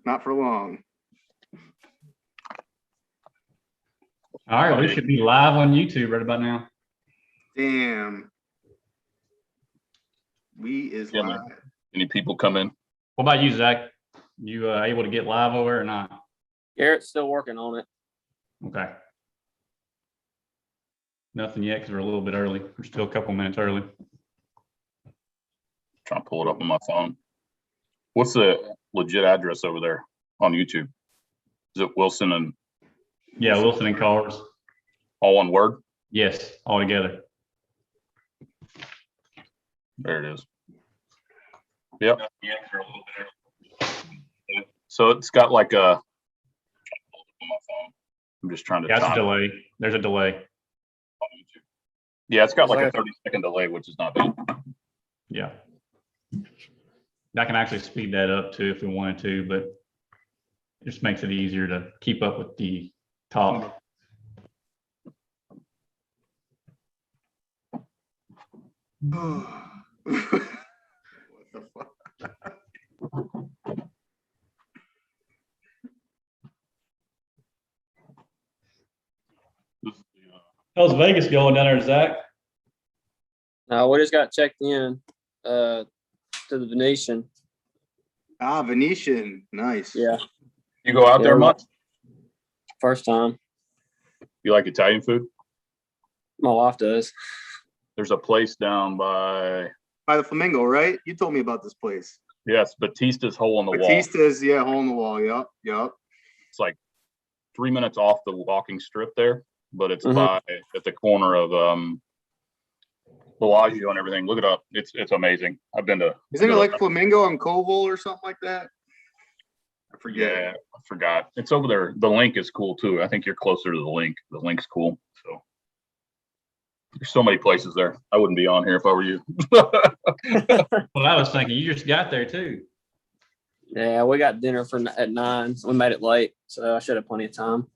Not for long. All right, we should be live on YouTube right about now. Damn. We is live. Any people come in? What about you, Zach? You able to get live over or not? Garrett's still working on it. Okay. Nothing yet because we're a little bit early. We're still a couple minutes early. Trying to pull it up on my phone. What's the legit address over there on YouTube? Is it Wilson and? Yeah, Wilson and Cars. All one word? Yes, all together. There it is. Yep. So it's got like a. I'm just trying to. Yeah, it's a delay. There's a delay. Yeah, it's got like a 30-second delay, which is not bad. Yeah. I can actually speed that up too if we wanted to, but it just makes it easier to keep up with the talk. What the fuck? How's Vegas going down there, Zach? We just got checked in to the Venetian. Ah, Venetian. Nice. Yeah. You go out there much? First time. You like Italian food? My wife does. There's a place down by the Flamingo, right? You told me about this place. yes, Batista's Hole in the Wall. Batista's, yeah, hole in the wall. Yep. It's like 3 minutes off the walking strip there, but it's by at the corner of Bellagio and everything. Look it up. It's amazing. I've been to. Isn't it like Flamingo and Koval or something like that? I forget. Yeah, I forgot. It's over there. The link is cool too. I think you're closer to the link. The link's cool. So there's so many places there. I wouldn't be on here if I were you. Well, I was thinking you just got there too. Yeah, we got dinner at 9. We made it late, so I should have plenty of time.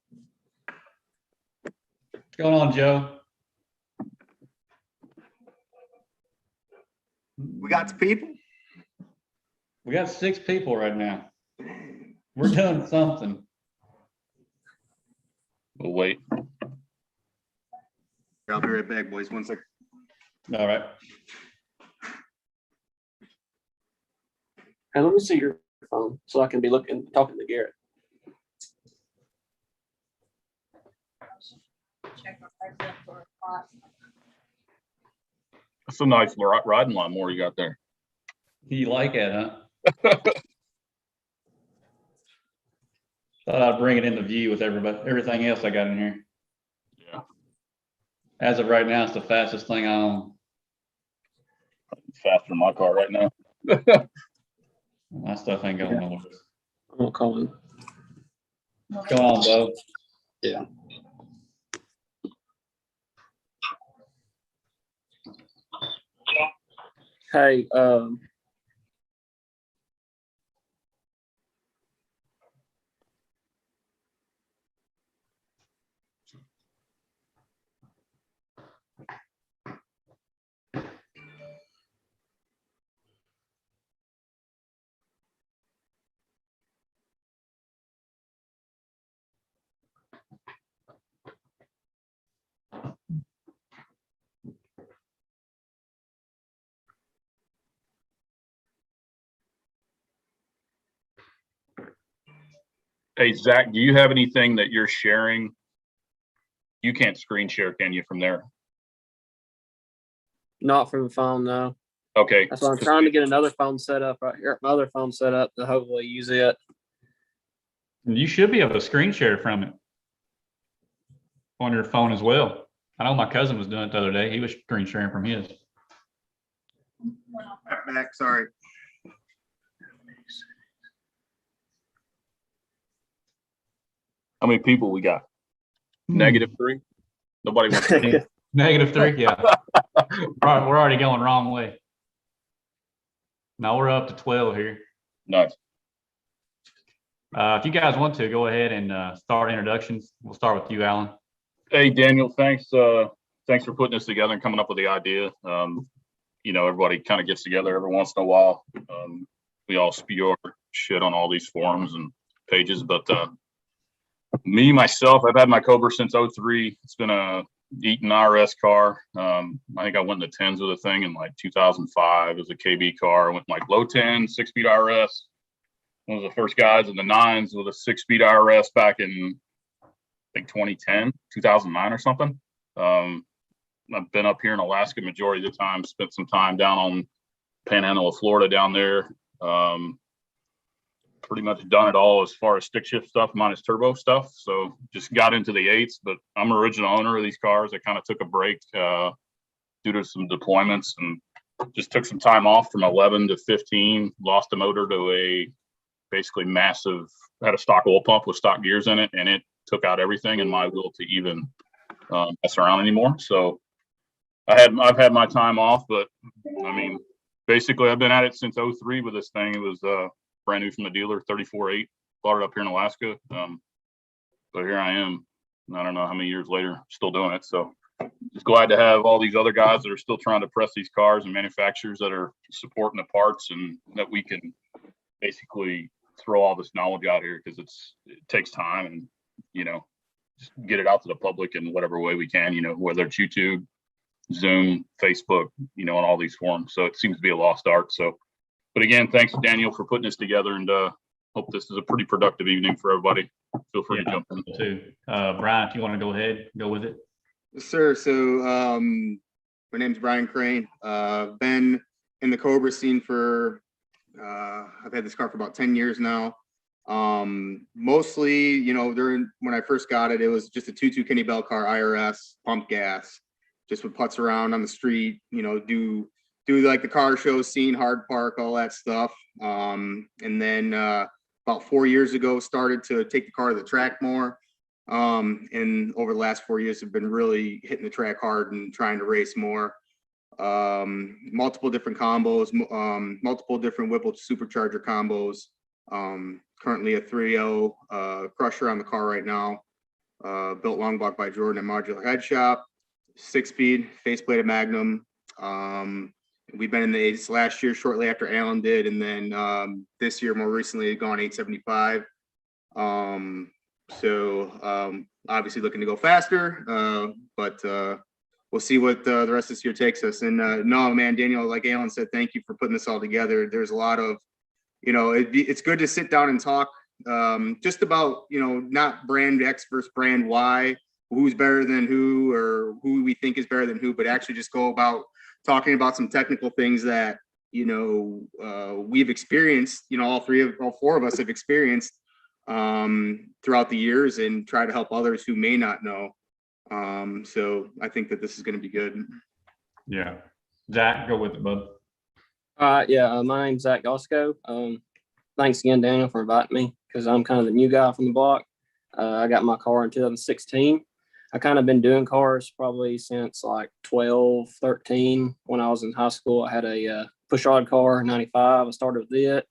What's going on, Joe? We got some people. We got 6 people right now. We're doing something. We'll wait. I'll be right back, boys. 1 second. All right. Hey, let me see your phone so I can be talking to Garrett. That's a nice riding lawnmower you got there. You like it, huh? Thought I'd bring it into view with everything else I got in here. Yeah. As of right now, it's the fastest thing I own. It's faster than my car right now. My stuff ain't going nowhere. I'm gonna call him. What's going on, Bo? Yeah. Hey, Hey, Zach, do you have anything that you're sharing? You can't screen share, can you, from there? not from the phone, no. Okay. That's why I'm trying to get another phone set up right here. My other phone set up to hopefully use it. You should be able to screen share from it on your phone as well. I know my cousin was doing it the other day. He was screen sharing from his. Back, sorry. How many people we got? -3. Nobody wants to. -3, yeah. We're already going wrong way. Now we're up to 12 here. Nice. If you guys want to, go ahead and start introductions. We'll start with you, Allen. Hey, Daniel, thanks for putting this together and coming up with the idea. You know, everybody kind of gets together every once in a while. We all spew our shit on all these forums, and pages. But me, myself, I've had my Cobra since 03. It's been a Eaton RS car. I think I went in the 10s with the thing in like 2005 as a KB car. I went like low 10, 6-speed RS. One of the first guys in the 9s with a 6-speed RS back in, I think, 2010, 2009 or something. I've been up here in Alaska majority of the time, spent some time down on Panhandle of Florida down there. Pretty much done it all as far as stick shift stuff minus turbo stuff. So just got into the 8s, but I'm original owner of these cars. I kind of took a break due to some deployments and just took some time off from 11 to 15, lost a motor to a basically massive, had a stock oil pump with stock gears in it, and it took out everything in my will to even mess around anymore. So I've had my time off, but I mean, basically I've been at it since 03 with this thing. It was brand new from the dealer, 34.8, bought it up here in Alaska. But here I am, I don't know how many years later, still doing it. So just glad to have all these other guys that are still trying to press these cars and manufacturers that are supporting the parts, and that we can basically throw all this knowledge out here, because it takes time, and, you know, just get it out to the public in whatever way we can, you know, whether it's YouTube, Zoom, Facebook, you know, on all these forums. So it seems to be a lost art. So, but again, thanks Daniel for putting this together, and hope this is a pretty productive evening for everybody. Feel free to jump in too. Bryan, if you want to go ahead, go with it. Yes, sir. So my name's Bryan Crane. Been in the Cobra scene for I've had this car for about 10 years now. Mostly, you know, when I first got it, it was just a 2.2 Kenny Bell car, IRS, pump gas, just would putz around on the street, you know, do like the car show scene, hard park, all that stuff. And then about 4 years ago, started to take the car to the track more. And over the last 4 years, have been really hitting the track hard and trying to race more. Multiple different combos, multiple different Whipple supercharger combos. Currently a 3.0 crusher on the car right now. Built long block by Jordan and Modular Head Shop. 6-speed faceplated Magnum. We've been in the 8s last year, shortly after Allen did, and then this year, more recently, gone 875. So obviously looking to go faster, but we'll see what the rest of this year takes us. And no, man, Daniel, like Allen said, thank you for putting this all together. There's a lot of, you know, it's good to sit down and talk just about, you know, not brand X versus brand Y, who's better than who, or who we think is better than who, but actually just go about talking about some technical things that, you know, we've experienced, you know, all four of us have experienced throughout the years, and try to help others who may not know. So I think that this is going to be good. Yeah. Zach, go with it, bud. Yeah, my name's Zach Yasko. Thanks again, Daniel, for inviting me, because I'm kind of the new guy from the block. I got my car in 2016. I kind of been doing cars probably since like 12, 13. When I was in high school, I had a push rod car, 95. I started with it,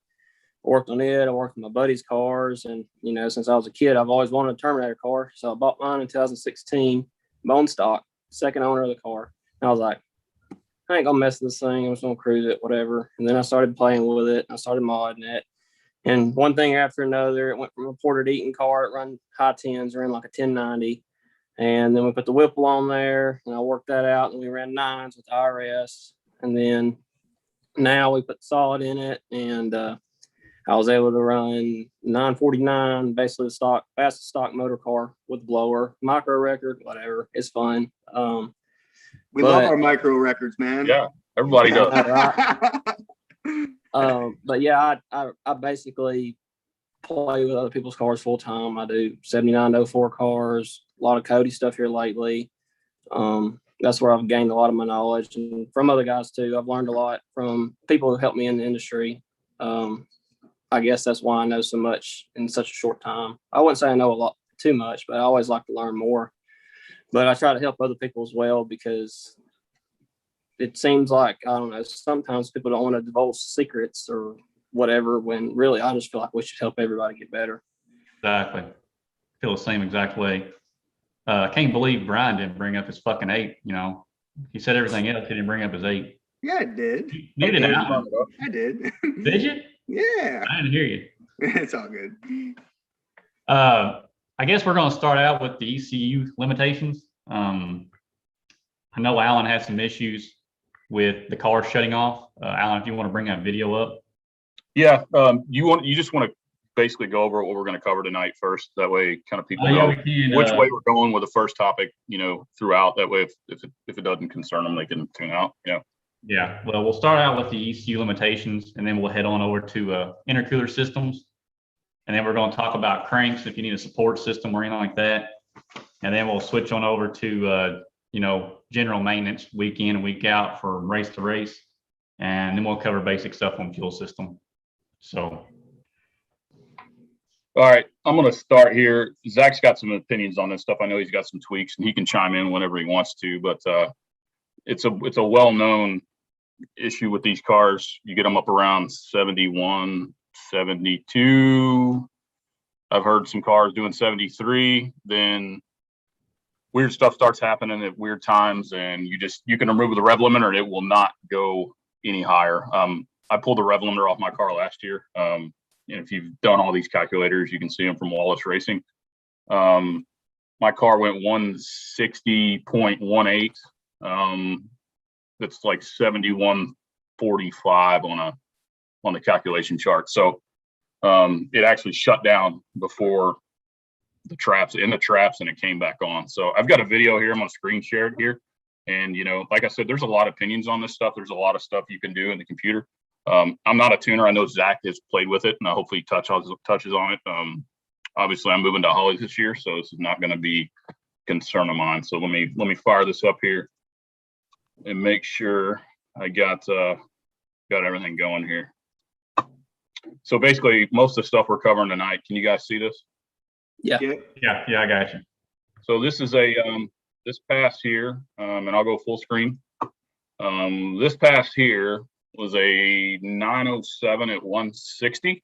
worked on it. I worked on my buddy's cars. And, you know, since I was a kid, I've always wanted a Terminator car. So I bought mine in 2016, bone stock, second owner of the car. And I was like, I ain't gonna mess with this thing. I'm just gonna cruise it, whatever. And then I started playing with it. I started modding it. And one thing after another, it went from a Porter Eaton car, it run high 10s, ran like a 1090. And then we put the Whipple on there, and I worked that out, and we ran 9s with IRS. And then now we put solid in it, and I was able to run 949, basically the stock, fastest stock motor car with blower, micro record, whatever. It's fun. We love our micro records, man. Yeah, everybody does. But yeah, I basically play with other people's cars full time. I do 7904 cars, a lot of Cody stuff here lately. That's where I've gained a lot of my knowledge, and from other guys too. I've learned a lot from people who helped me in the industry. I guess that's why I know so much in such a short time. I wouldn't say I know a lot too much, but I always like to learn more. But I try to help other people as well, because it seems like, I don't know, sometimes people don't want to divulge secrets or whatever, when really I just feel like we should help everybody get better. Exactly. Feel the same exact way. I can't believe Bryan didn't bring up his fucking 8. You know, he said everything else. He didn't bring up his 8. Yeah, I did. You did now. I did. Did you? Yeah. I didn't hear you. It's all good. I guess we're going to start out with the ECU limitations. I know Alan had some issues with the car shutting off. Alan, if you want to bring that video up. Yeah, you just want to basically go over what we're going to cover tonight first. That way, kind of people Yeah, know we can, which way we're going with the first topic. Throughout. That way, if it doesn't concern them, they can tune out. Yeah. Well, we'll start out with the ECU limitations, and then we'll head on over to intercooler systems, and then we're going to talk about cranks if you need a support system or anything like that, and then we'll switch on over to general maintenance week in and week out from race to race, and then we'll cover basic stuff on fuel system. So. All right, I'm going to start here. Zach's got some opinions on this stuff. I know he's got some tweaks, and he can chime in whenever he wants to. But it's a well-known issue with these cars. You get them up around 71, 72. I've heard some cars doing 73. Then weird stuff starts happening at weird times, and you can remove the rev limiter, and it will not go any higher. I pulled the rev limiter off my car last year. If you've done all these calculators, you can see them from Wallace Racing. My car went 160.18. That's like 7145 on the calculation chart. So it actually shut down before the traps, and it came back on. So I've got a video here. I'm going to screen share it here. And like I said, there's a lot of opinions on this stuff. There's a lot of stuff you can do in the computer. I'm not a tuner. I know Zach has played with it, and I hopefully touches on it. Obviously, I'm moving to Holly's this year, so this is not going to be a concern of mine. So let me fire this up here and make sure I got everything going here. So basically, most of the stuff we're covering tonight. Can you guys see this? Yeah. Yeah, I got you. So this is this pass here, and I'll go full screen. This pass here was a 907 at 160.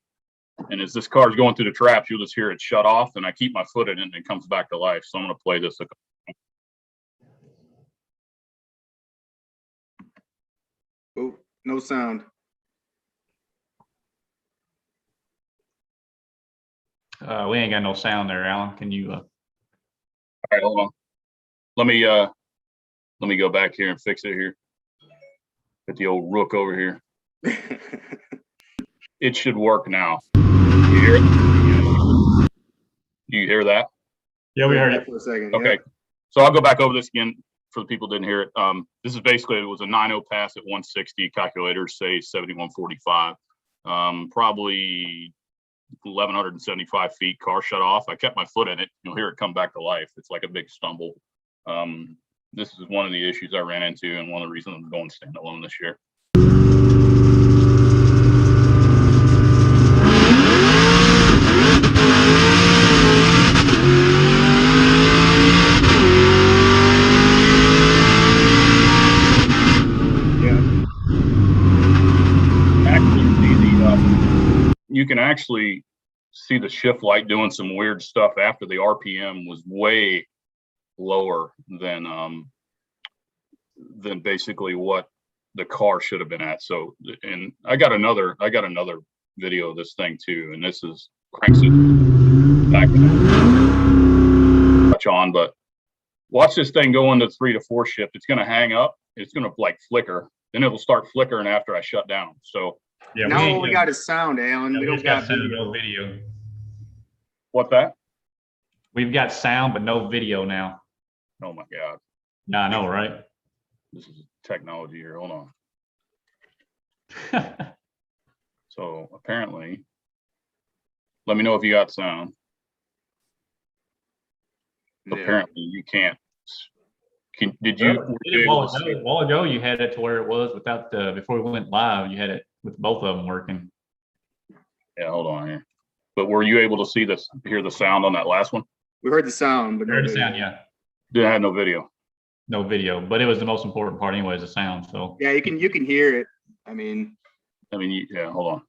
And as this car is going through the traps, you'll just hear it shut off, and I keep my foot in it and it comes back to life. So I'm going to play this. Oh, no sound. We ain't got no sound there, Alan. Can you? All right, hold on. Let me go back here and fix it here. Get the old rook over here. It should work now. You hear it? Do you hear that? Yeah, we heard it. For a second. Okay. Yeah. So I'll go back over this again for the people who didn't hear it. This is basically, it was a 9.0 pass at 160. Calculators say 7145. Probably 1,175 feet. Car shut off. I kept my foot in it. You'll hear it come back to life. It's like a big stumble. This is one of the issues I ran into, and one of the reasons I'm going standalone this year. You can actually see the shift light doing some weird stuff after the RPM was way lower than basically what the car should have been at. So, and I got another video of this thing too, and this is cranks it back touch on, but watch this thing go into 3 to 4 shift. It's going to hang up. It's going to like flicker. Then it'll start flickering after I shut down. So Yeah, Now all we got is sound, Alan. yeah, We don't got video. video. what's that? We've got sound, but no video now. Oh my God. Yeah, I know, right? This is technology here. Hold on. So apparently, let me know if you got sound. Yeah. Apparently you can't. Did A you? while ago, you had it to where it was without the, before we went live, you had it with both of them working. Yeah, hold on here. But were you able to see this, hear the sound on that last one? We heard the sound, but You no heard the video. sound, yeah. Didn't have no video. No video, but it was the most important part anyways, the sound, so. Yeah, you can hear it. I mean, Yeah, hold on.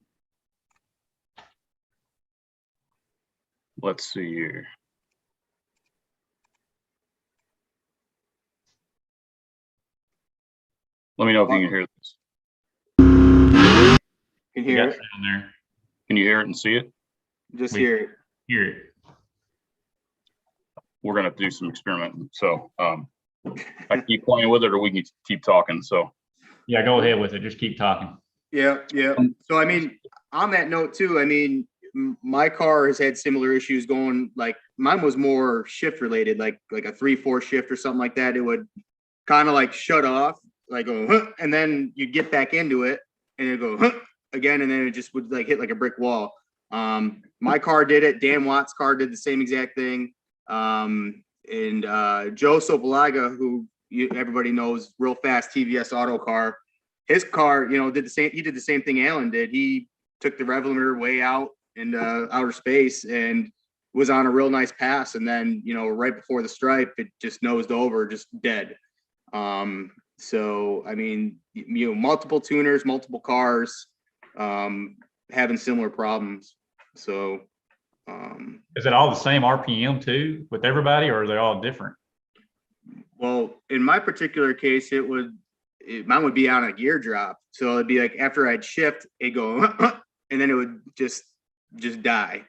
Let's see here. Let me know if you can hear this. you can We hear got it. sound there. Can you hear it and see it? Just We- hear it. Hear it. we're going to do some experimenting. So I keep playing with it, or we can keep talking. So Yeah, go ahead with it. Just keep talking. Yeah. So, I mean, on that note too, I mean, my car has had similar issues going, like mine was more shift related, like a 3/4 shift or something like that. It would kind of like shut off, like go, huh, and then you get back into it and it go, huh, again. And then it just would like hit like a brick wall. My car did it. Dan Watt's car did the same exact thing. And Joe Sopolaga, who everybody knows, real fast TVS auto car, his car, did the same. He did the same thing Allen did. He took the rev limiter way out into outer space and was on a real nice pass. And then, right before the stripe, it just nosed over, just dead. So, I mean, multiple tuners, multiple cars, having similar problems. So, Is it all the same RPM too with everybody, or are they all different? well, in my particular case, mine would be on a gear drop. So it'd be like after I'd shift, it'd go, and then it would just die.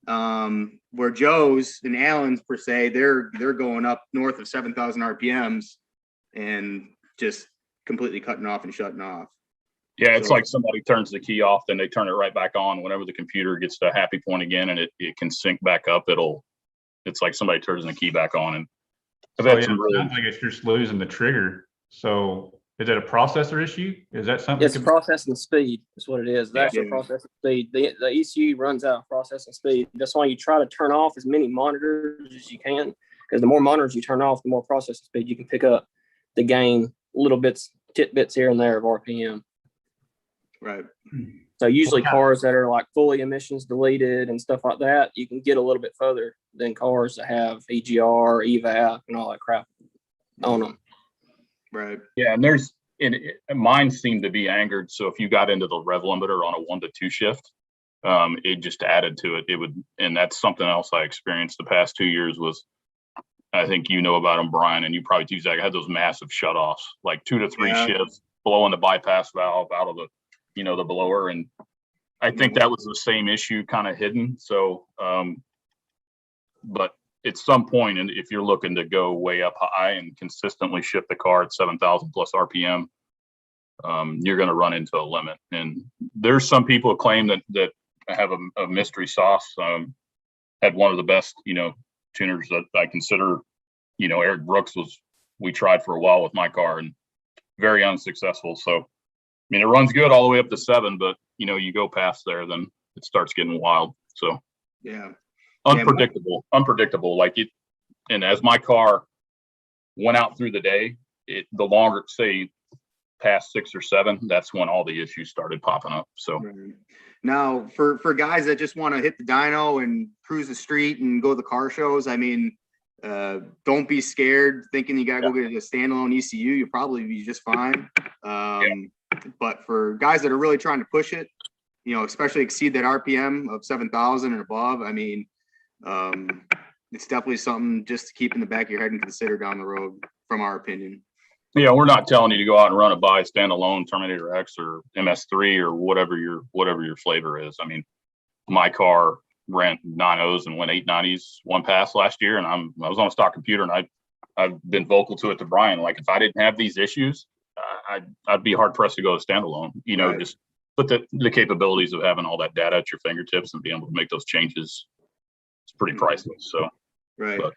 Where Joe's and Allen's per se, they're going up north of 7,000 RPMs and just completely cutting off and shutting off. yeah, it's like somebody turns the key off, then they turn it right back on. Whenever the computer gets to a happy point again and it can sync back up, it's like somebody turns the key back on. And I've had some really, sounds like it's just losing the trigger. So is it a processor issue? Is that something? It's processing speed. Is what it is. The actual Yeah. processing speed. The ECU runs out of processing speed. That's why you try to turn off as many monitors as you can, because the more monitors you turn off, the more processing speed you can pick up to gain little tidbits here and there of RPM. Right. So usually cars that are like fully emissions deleted and stuff like that, you can get a little bit further than cars that have EGR, EVAP, and all that crap on them. Right. yeah, and mine seemed to be angered. So if you got into the rev limiter on a 1 to 2 shift, it just added to it. And that's something else I experienced the past 2 years was, I think about them, Brian, and you probably too, Zach, I had those massive shutoffs, like 2 to 3 shifts, blowing the bypass valve out of the blower. And I think that was the same issue kind of hidden. So, but at some point, and if you're looking to go way up high and consistently shift the car at 7,000 plus RPM, you're going to run into a limit. And there's some people who claim that have a mystery sauce. Had one of the best, tuners that I consider, Eric Brooks we tried for a while with my car and very unsuccessful. So, I mean, it runs good all the way up to 7, but you go past there, then it starts getting wild. So Yeah. unpredictable. Like it, and as my car went out through the day, the longer, say past 6 or 7, that's when all the issues started popping up. So Right. Now, for guys that just want to hit the dyno and cruise the street and go to the car shows, I mean, don't be scared thinking you gotta go get a standalone ECU. You'll probably be just fine. But for guys that are really trying to push it, especially exceed that RPM of 7,000 and above, I mean, it's definitely something just to keep in the back of your head and consider down the road, from our opinion. yeah, we're not telling you to go out and run a buy standalone Terminator X or MS3 or whatever your flavor is. I mean, my car ran 9.0s and went 890s one pass last year, and I was on a stock computer, and I've been vocal to it to Brian. Like, if I didn't have these issues, I'd be hard pressed to go standalone. Right. Just put the capabilities of having all that data at your fingertips and being able to make those changes. It's pretty priceless. So Right. But,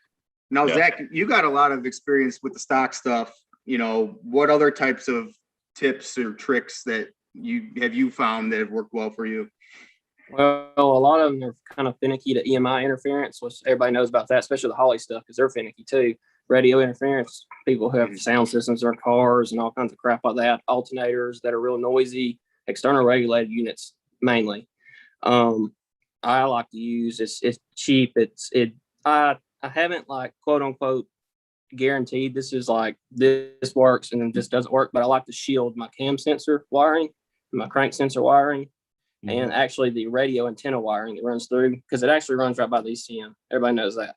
Now, yeah. Zach, you got a lot of experience with the stock stuff. What other types of tips or tricks that you found that have worked well for you? Well, a lot of them are kind of finicky to EMI interference, which everybody knows about that, especially the Holly stuff, because they're finicky too. Radio interference, people who have sound systems in their cars and all kinds of crap like that, alternators that are real noisy, external regulated units mainly. I like to use, it's cheap. I haven't like quote unquote guaranteed this works and then this doesn't work, but I like to shield my cam sensor wiring, my crank sensor wiring, and actually the radio antenna wiring that runs through, because it actually runs right by the ECM. Everybody knows that.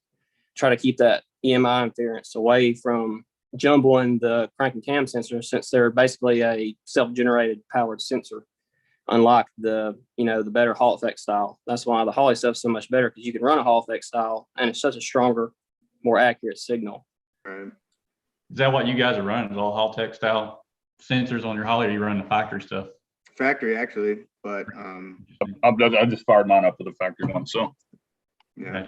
Try to keep that EMI interference away from jumbling the crank and cam sensor, since they're basically a self-generated powered sensor, unlike the better Hall effect style. That's why the Holly stuff's so much better, because you can run a Hall effect style and it's such a stronger more accurate signal. Right. Is that what you guys are running? Is all Haltech style sensors on your Holly, or you run the factory stuff? Factory actually, but I just fired mine up with a factory one. So yeah.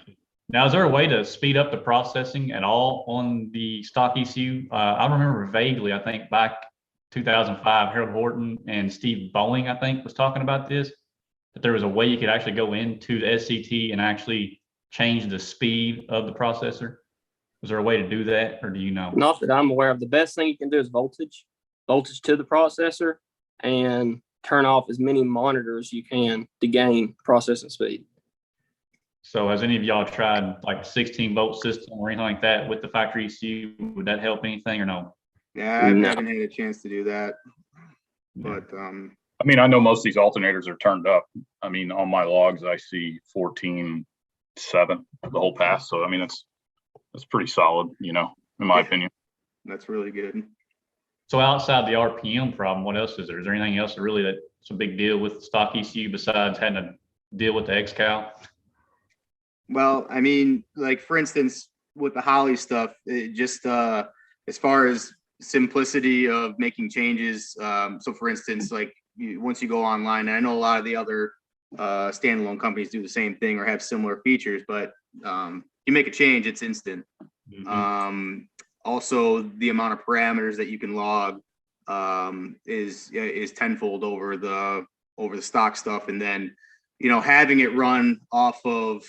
Now, is there a way to speed up the processing at all on the stock ECU? I remember vaguely, I think back 2005, Harold Horton and Steve Bowling, I think, was talking about this, that there was a way you could actually go into the SCT and actually change the speed of the processor. Is there a way to do that, or do you know? Not that I'm aware of. The best thing you can do is voltage to the processor, and turn off as many monitors you can to gain processing speed. So has any of y'all tried like 16-volt system or anything like that with the factory ECU? Would that help anything or no? Yeah, I No. haven't had a chance to do that, Yeah. but I mean, I know most of these alternators are turned up. I mean, on my logs, I see 14.7 the whole pass. So I mean, that's pretty solid, you know, in my opinion. that's really good. So outside the RPM problem, what else is there? Is there anything else really that's a big deal with stock ECU besides having to deal with the XCal? Well, I mean, like for instance, with the Holly stuff, it just as far as simplicity of making changes. So for instance, like once you go online, and I know a lot of the other standalone companies do the same thing or have similar features, but you make a change, it's instant. Mm-hmm. Also, the amount of parameters that you can log is tenfold over the stock stuff, and then having it run off of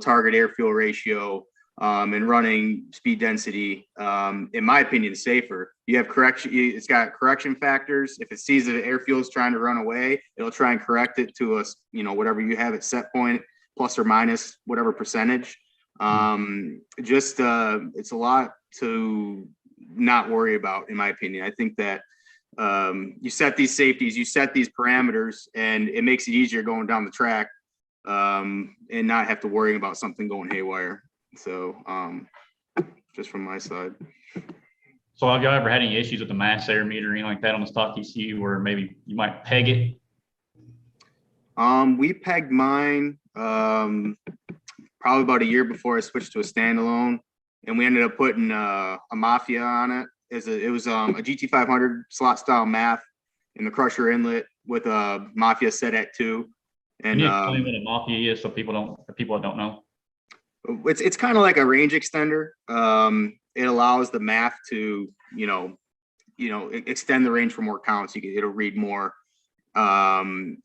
target air fuel ratio and running speed density, in my opinion, is safer. You have correction. It's got correction factors. If it sees that air fuel is trying to run away, it'll try and correct it to a whatever you have at set point, plus or minus whatever percentage. It's a lot to not worry about, in my opinion. I think that you set these safeties, you set these parameters, and it makes it easier going down the track and not have to worry about something going haywire. So just from my side. So have y'all ever had any issues with the mass air meter or anything like that on the stock ECU where maybe you might peg it? We pegged mine probably about a year before I switched to a standalone, and we ended up putting a Mafia on it. It was a GT500 slot style math in the crusher inlet with a Mafia set at 2. And Can you explain what a Mafia is so people that don't know? It's kind of like a range extender. It allows the math to extend the range for more counts. It'll read more. It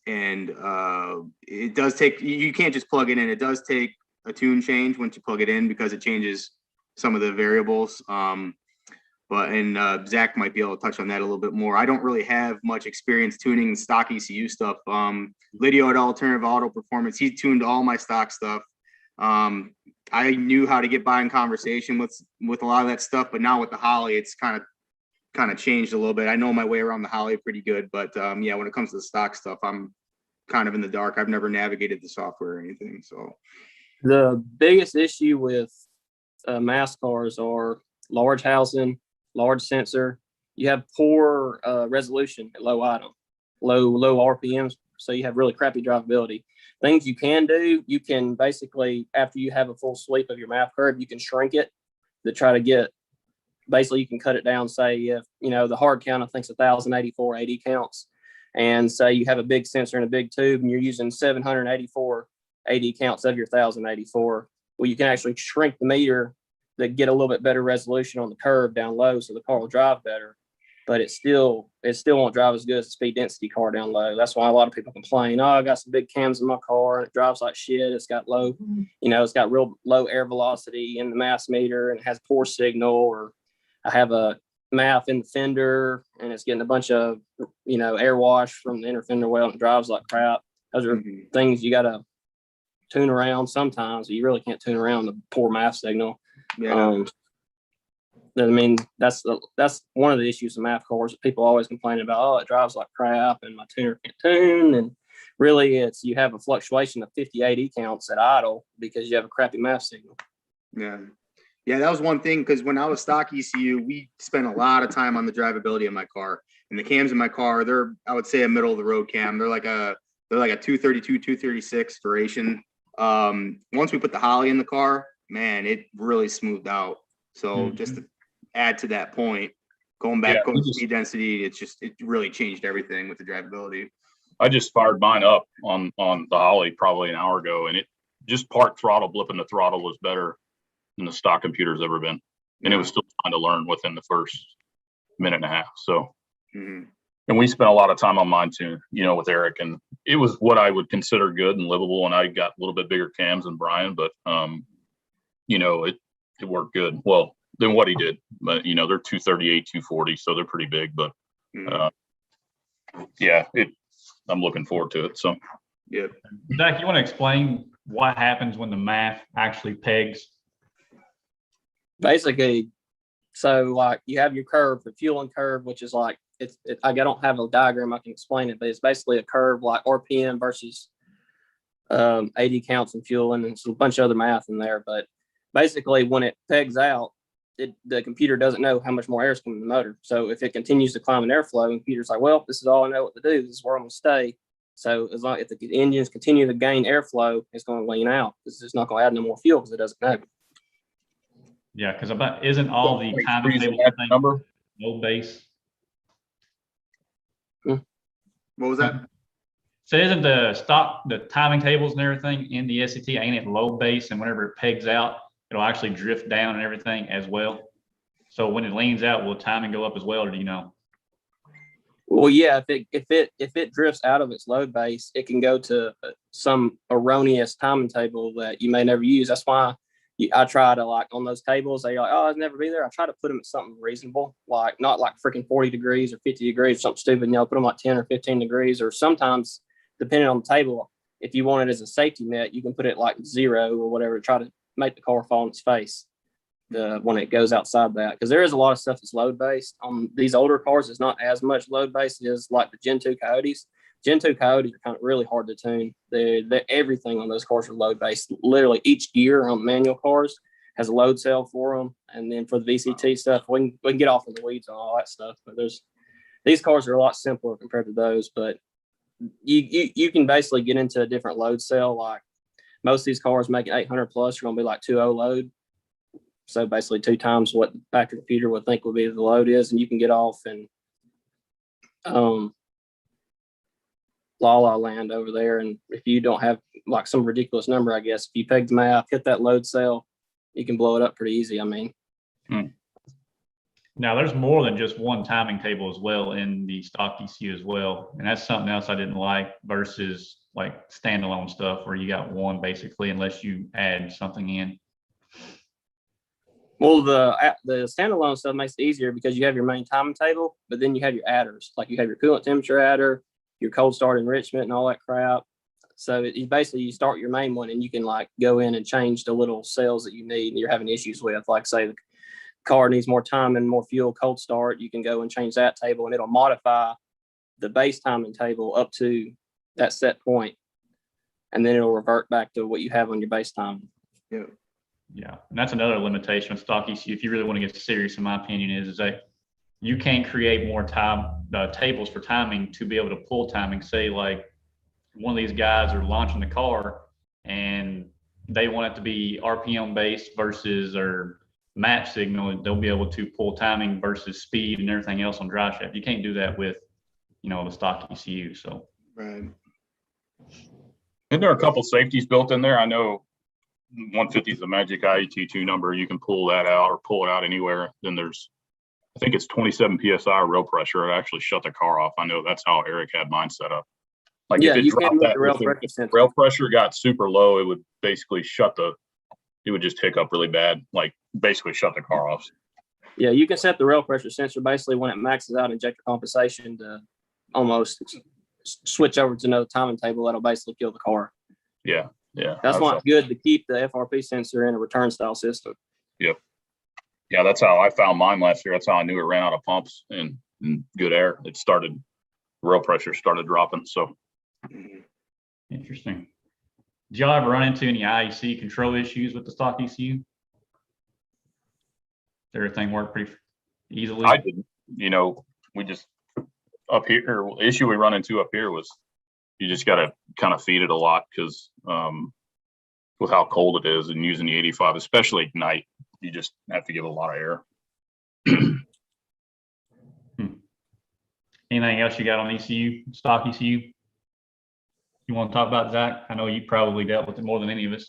does take, you can't just plug it in. It does take a tune change once you plug it in because it changes some of the variables. But Zach might be able to touch on that a little bit more. I don't really have much experience tuning stock ECU stuff. Lydio at Alternative Auto Performance, he tuned all my stock stuff. I knew how to get by in conversation with a lot of that stuff, but now with the Holly, it's kind of changed a little bit. I know my way around the Holly pretty good, but when it comes to the stock stuff, I'm kind of in the dark. I've never navigated the software or anything. So the biggest issue with mass cars are large housing, large sensor. You have poor resolution at low RPMs, so you have really crappy drivability. Things you can do, you can basically, after you have a full sweep of your map curve, you can shrink it to try to get, basically you can cut it down. Say if, the hard count, I think it's 1,084 80 counts. And say you have a big sensor and a big tube and you're using 784 80 counts of your 1,084. Well, you can actually shrink the meter to get a little bit better resolution on the curve down low so the car will drive better. But it still won't drive as good as a speed density car down low. That's why a lot of people complain, I got some big cams in my car and it drives like shit. It's got low, it's got real low air velocity in the mass meter and it has poor signal. Or I have a MAF in the fender and it's getting a bunch of, air wash from the inner fender well and it drives like crap. Those are things you got to tune around sometimes. You really can't tune around the poor MAF signal. yeah. That's one of the issues with MAF cars that people always complain about. Oh, it drives like crap and my tuner can't tune. And really you have a fluctuation of 50 80 counts at idle because you have a crappy MAF signal. Yeah, that was one thing, because when I was stock ECU, we spent a lot of time on the drivability of my car. And the cams in my car, they're, I would say, a middle of the road cam. They're like a 232, 236 duration. Once we put the Holly in the car, man, it really smoothed out. So just to add to that point, going Yeah, to speed density, it really changed everything with the drivability. I just fired mine up on the Holly probably an hour ago, and it just park throttle, blipping the throttle was better than the stock computer's ever been. And it was still trying to learn within the first minute and a half. So, and we spent a lot of time on mine too, you know, with Eric, and it was what I would consider good and livable. And I got a little bit bigger cams than Bryan, but, you know, it worked good. Well, than what he did, but you know, they're 238, 240, so they're pretty big, but, yeah, I'm looking forward to it. So, yeah. Zach, you want to explain what happens when the math actually pegs? Basically, so like you have your curve, the fueling curve, which is like I don't have a diagram I can explain it, but it's basically a curve like RPM versus 80 counts and fueling, and a bunch of other math in there. But basically, when it pegs out, the computer doesn't know how much more air is coming in the motor. So if it continues to climb in airflow, and the computer's like, well, this is all I know what to do. This is where I'm going to stay. So as long if the engines continue to gain airflow, it's going to lean out because it's not going to add no more fuel because it doesn't know. Yeah, because isn't all the timing table number low base? What was that? So isn't the timing tables and everything in the SCT, ain't it low base, and whenever it pegs out, it'll actually drift down and everything as well? So when it leans out, will timing go up as well, or do you know? Well, yeah, if it drifts out of its load base, it can go to some erroneous timing table that you may never use. That's why I try to, like, on those tables, they're like, oh, I'll never be there. I try to put them at something reasonable, like not like freaking 40 degrees or 50 degrees or something stupid. You know, put them like 10 or 15 degrees, or sometimes, depending on the table, if you want it as a safety net, you can put it like 0 or whatever to try to make the car fall on its face when it goes outside that. Because there is a lot of stuff that's load based. On these older cars, it's not as much load based as like the Gen 2 Coyotes. Gen 2 Coyotes are kind of really hard to tune. They're everything on those cars are load based. Literally each gear on manual cars has a load cell for them. And then for the VCT stuff, we can get off in the weeds on all that stuff. But these cars are a lot simpler compared to those. But you can basically get into a different load cell. Like most of these cars making 800 plus are going to be like 2.0 load. So basically 2 times what the factory computer would think would be the load is, and you can get off and La La Land over there. And if you don't have like some ridiculous number, I guess, if you peg the math, hit that load cell, you can blow it up pretty easy. I mean, now there's more than just one timing table as well in the stock ECU as well. And that's something else I didn't like versus like standalone stuff where you got one basically, unless you add something in. Well, the standalone stuff makes it easier because you have your main timing table, but then you have your adders, like you have your coolant temperature adder, your cold start enrichment, and all that crap. So you start your main one, and you can like go in and change the little cells that you need and you're having issues with. Like say the car needs more time and more fuel, cold start, you can go and change that table, and it'll modify the base timing table up to that set point, and then it'll revert back to what you have on your base timing. Yeah. Yeah, and that's another limitation of stock ECU. If you really want to get serious, in my opinion, is that you can't create more tables for timing to be able to pull timing. Say like one of these guys are launching the car and they want it to be RPM based versus or match signal. They'll be able to pull timing versus speed and everything else on drive shaft. You can't do that with, the stock ECU. So right. Isn't there a couple safeties built in there? I know 150 is the magic IET2 number. You can pull that out or pull it out anywhere. Then I think it's 27 PSI rail pressure. It actually shut the car off. I know that's how Eric had mine set up. Like yeah, if it you dropped can that, the rail pressure got super low, it would basically it would just hiccup really bad, like basically shut the car off. Yeah, you can set the rail pressure sensor basically when it maxes out injector compensation to almost switch over to another timing table that'll basically kill the car. Yeah. Yeah. That's why it's good to keep the FRP sensor in a return style system. Yep. Yeah, that's how I found mine last year. That's how I knew it ran out of pumps and good air. Rail pressure started dropping. So interesting. Did y'all ever run into any IEC control issues with the stock ECU? Did everything work pretty easily? I didn't. We just up here, the issue we run into up here was you just got to kind of feed it a lot because with how cold it is and using the 85, especially at night, you just have to give a lot of air. Anything else you got on ECU, stock ECU? You want to talk about, Zach? I know you probably dealt with it more than any of us.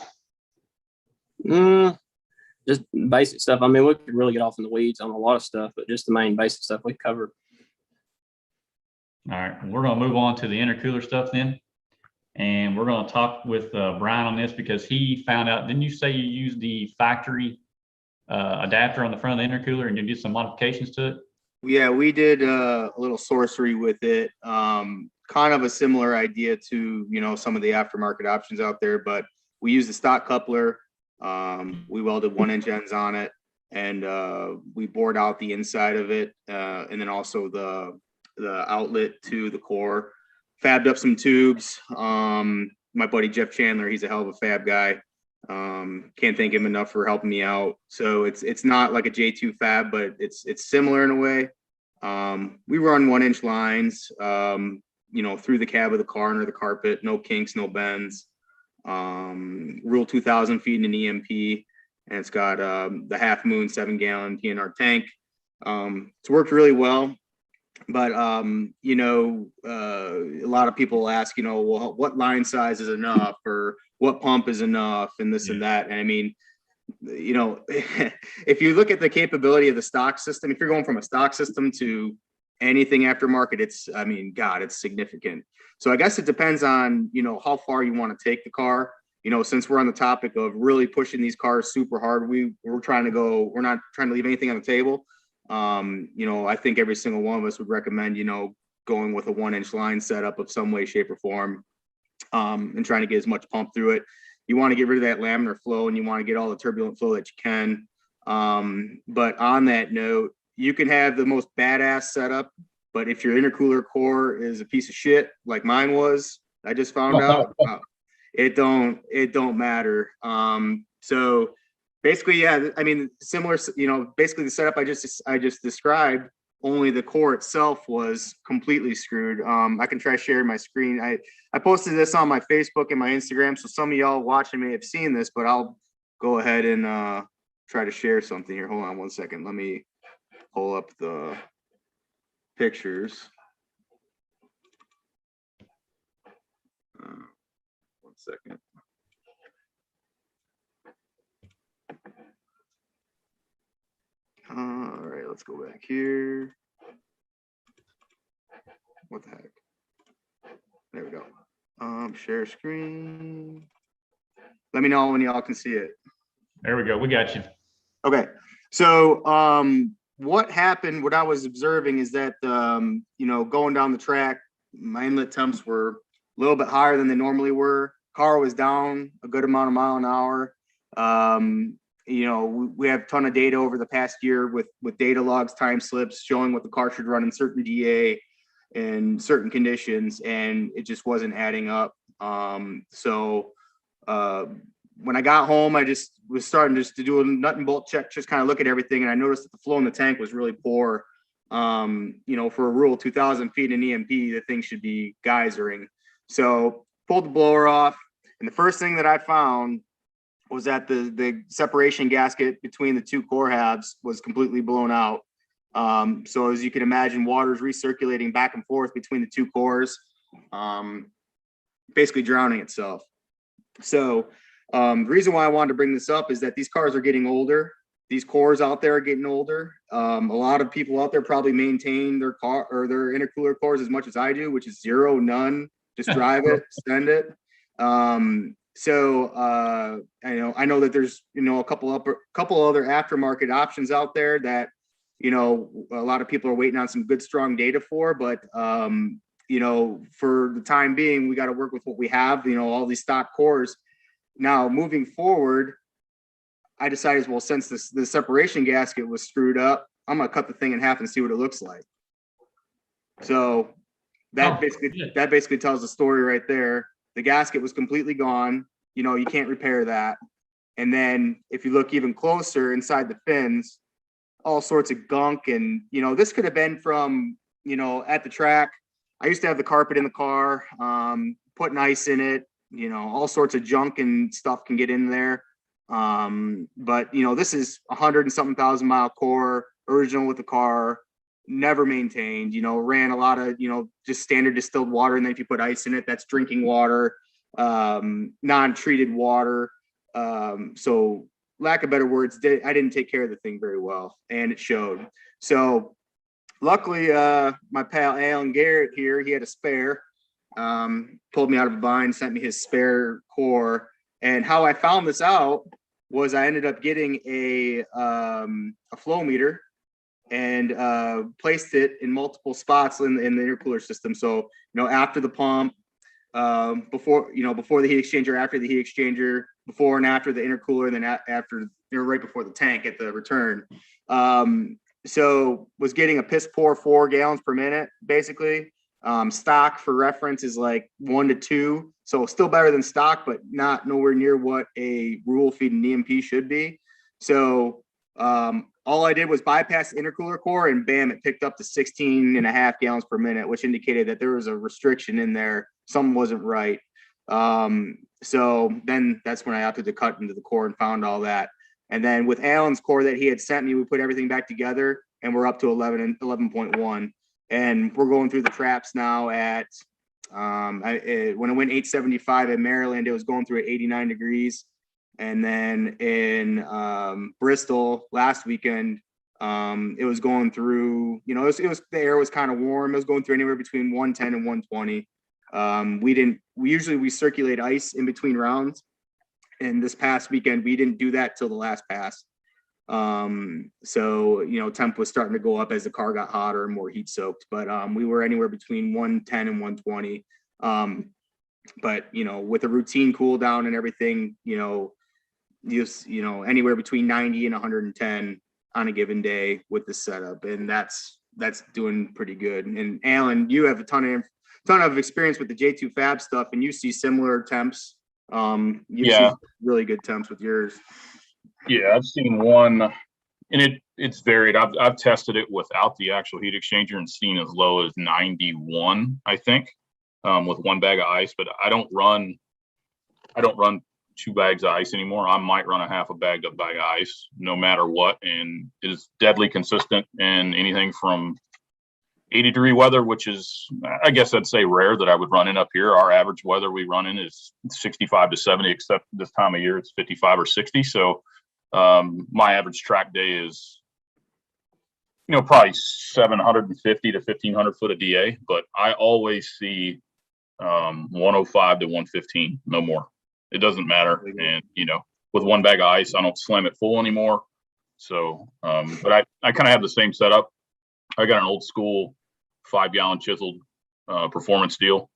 Just basic stuff. I mean, we could really get off in the weeds on a lot of stuff, but just the main basic stuff we covered. All right, we're going to move on to the intercooler stuff then. And we're going to talk with Bryan on this because he found out, didn't you say you used the factory adapter on the front of the intercooler and you did some modifications to it? Yeah, we did a little sorcery with it. Kind of a similar idea to, you know, some of the aftermarket options out there, but we used the stock coupler. We welded 1-inch ends on it, and we bored out the inside of it, and then also the outlet to the core. Fabbed up some tubes. My buddy Jeff Chandler, he's a hell of a fab guy. Can't thank him enough for helping me out. So it's not like a j2fab, but it's similar in a way. We run 1-inch lines, you know, through the cab of the car under the carpet, no kinks, no bends. Rule 2000 feet in an EMP, and it's got the Half Moon 7-gallon PNR tank. It's worked really well. But, you know, a lot of people ask, you know, well, what line size is enough or what pump is enough and this and that. And I mean, you know, if you look at the capability of the stock system, if you're going from a stock system to anything aftermarket, it's, I mean, God, it's significant. So I guess it depends on, you know, how far you want to take the car. You know, since we're on the topic of really pushing these cars super hard, we're trying to go, we're not trying to leave anything on the table. You know, I think every single one of us would recommend, you know, going with a 1-inch line setup of some way, shape, or form, and trying to get as much pump through it. You want to get rid of that laminar flow and you want to get all the turbulent flow that you can. But on that note, you can have the most badass setup, but if your intercooler core is a piece of shit, like mine was, I just found out, it don't matter. So basically, yeah, I mean, similar, you know, basically the setup I just described, only the core itself was completely screwed. I can try sharing my screen. I posted this on my Facebook and my Instagram, so some of y'all watching may have seen this, but I'll go ahead and try to share something here. Hold on one second. Let me pull up the pictures. One second. All right, let's go back here. What the heck? There we go. Share screen. Let me know when y'all can see it. There we go. We got you. Okay. So what happened, what I was observing is that, you know, going down the track, my inlet temps were a little bit higher than they normally were. Car was down a good amount of mile an hour. You know, we have a ton of data over the past year with data logs, time slips showing what the car should run in certain DA and certain conditions, and it just wasn't adding up. So when I got home, I just was starting just to do a nut and bolt check, just kind of look at everything, and I noticed that the flow in the tank was really poor. You know, for a rule 2,000 feet in EMP, the thing should be geysering. So pulled the blower off, and the first thing that I found was that the separation gasket between the two core halves was completely blown out. So as you can imagine, water is recirculating back and forth between the two cores, basically drowning itself. So the reason why I wanted to bring this up is that these cars are getting older. These cores out there are getting older. A lot of people out there probably maintain their car or their intercooler cores as much as I do, which is zero, none, just drive it, send it. So I know that there's, you know, a couple other aftermarket options out there that, you know, a lot of people are waiting on some good, strong data for, but you know, for the time being, we got to work with what we have, you know, all these stock cores. Now, moving forward, I decided, well, since the separation gasket was screwed up, I'm gonna cut the thing in half and see what it looks like. So that basically tells the story right there. The gasket was completely gone. You know, you can't repair that. And then if you look even closer inside the fins, all sorts of gunk. And, you know, this could have been from, you know, at the track. I used to have the carpet in the car, putting ice in it, all sorts of junk and stuff can get in there. But this is 100 and something thousand mile core, original with the car, never maintained, ran a lot of, just standard distilled water. And then if you put ice in it, that's drinking water, non-treated water. So lack of better words, I didn't take care of the thing very well, and it showed. So luckily, my pal Allen Garrett here, he had a spare, pulled me out of a bind, sent me his spare core. And how I found this out was I ended up getting a flow meter and placed it in multiple spots in the intercooler system. So, after the pump, before the heat exchanger, after the heat exchanger, before and after the intercooler, and then after, right before the tank at the return. So was getting a piss poor 4 gallons per minute, basically. Stock for reference is like 1 to 2. So still better than stock, but not nowhere near what a rule feed and EMP should be. So all I did was bypass the intercooler core, and bam, it picked up to 16.5 gallons per minute, which indicated that there was a restriction in there. Something wasn't right. So then that's when I opted to cut into the core and found all that. And then with Allen's core that he had sent me, we put everything back together, and we're up to 11.1. And we're going through the traps now at, when it went 875 in Maryland, it was going through at 89 degrees. And then in Bristol last weekend, it was going through, the air was kind of warm. It was going through anywhere between 110 and 120. We circulate ice in between rounds. And this past weekend, we didn't do that till the last pass. So, temp was starting to go up as the car got hotter and more heat soaked, but we were anywhere between 110 and 120. But, with a routine cool down and everything, anywhere between 90 and 110 on a given day with the setup. And that's doing pretty good. And Allen, you have a ton of experience with the j2fab stuff, and you see similar temps. See really good temps with yours. Yeah, I've seen one, and it's varied. I've tested it without the actual heat exchanger and seen as low as 91, I think, with 1 bag of ice. But I don't run 2 bags of ice anymore. I might run a half a bagged up bag of ice, no matter what, and it is deadly consistent in anything from 80-degree weather, which is, I guess I'd say rare that I would run in up here. Our average weather we run in is 65 to 70, except this time of year it's 55 or 60. So my average track day is, probably 750 to 1500 foot of DA, but I always see 105 to 115, no more. It doesn't matter. And, with 1 bag of ice, I don't slam it full anymore. So, but I kind of have the same setup. I got an old school 5-gallon chiseled performance steel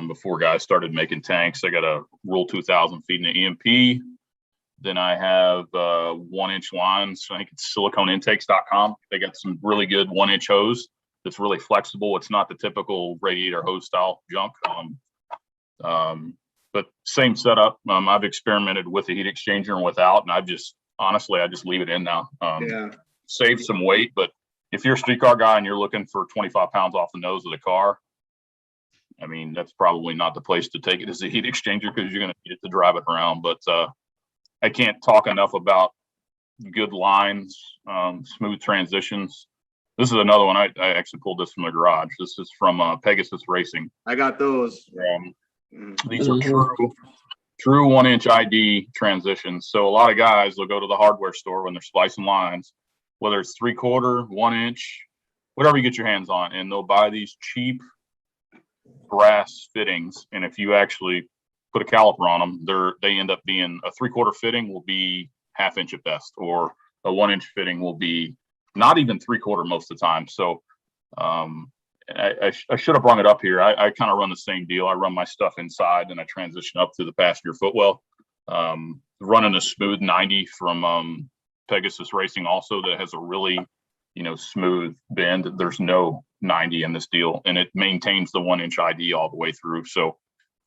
before guys started making tanks. I got a Rule 2000 feeding the EMP. Then I have 1-inch lines. I think it's siliconeintakes.com. They got some really good 1-inch hose that's really flexible. It's not the typical radiator hose style junk. But same setup. I've experimented with the heat exchanger and without, and I just leave it in now. Save some weight, but if you're a street car guy and you're looking for 25 pounds off the nose of the car, I mean, that's probably not the place to take it as a heat exchanger, because you're going to need it to drive it around. But I can't talk enough about good lines, smooth transitions. This is another one. I actually pulled this from the garage. This is from Pegasus Racing. I got those. These are true 1-inch ID transitions. So a lot of guys will go to the hardware store when they're splicing lines, whether it's 3/4, 1-inch, whatever you get your hands on, and they'll buy these cheap brass fittings. And if you actually put a caliper on them, they end up being a 3/4 fitting will be 1/2 inch at best, or a 1-inch fitting will be not even 3/4 most of the time. So I should have brought it up here. I kind of run the same deal. I run my stuff inside and I transition up through the passenger footwell. Running a smooth 90 from Pegasus Racing also, that has a really, smooth bend. There's no 90 in this deal, and it maintains the 1-inch ID all the way through. So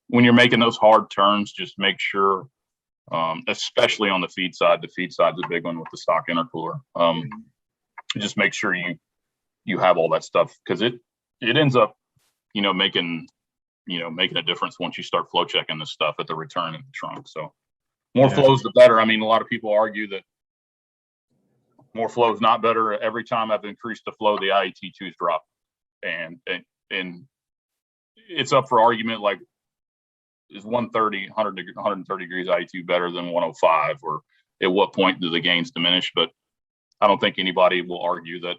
when you're making those hard turns, just make sure, especially on the feed side's a big one with the stock intercooler. Just make sure you have all that stuff, because it ends up, making making a difference once you start flow checking this stuff at the return in the trunk. So more flows, the better. I mean, a lot of people argue that more flow is not better. Every time I've increased the flow, the IET2s drop, and it's up for argument. Like, is 130 degrees IET better than 105, or at what point do the gains diminish? But I don't think anybody will argue that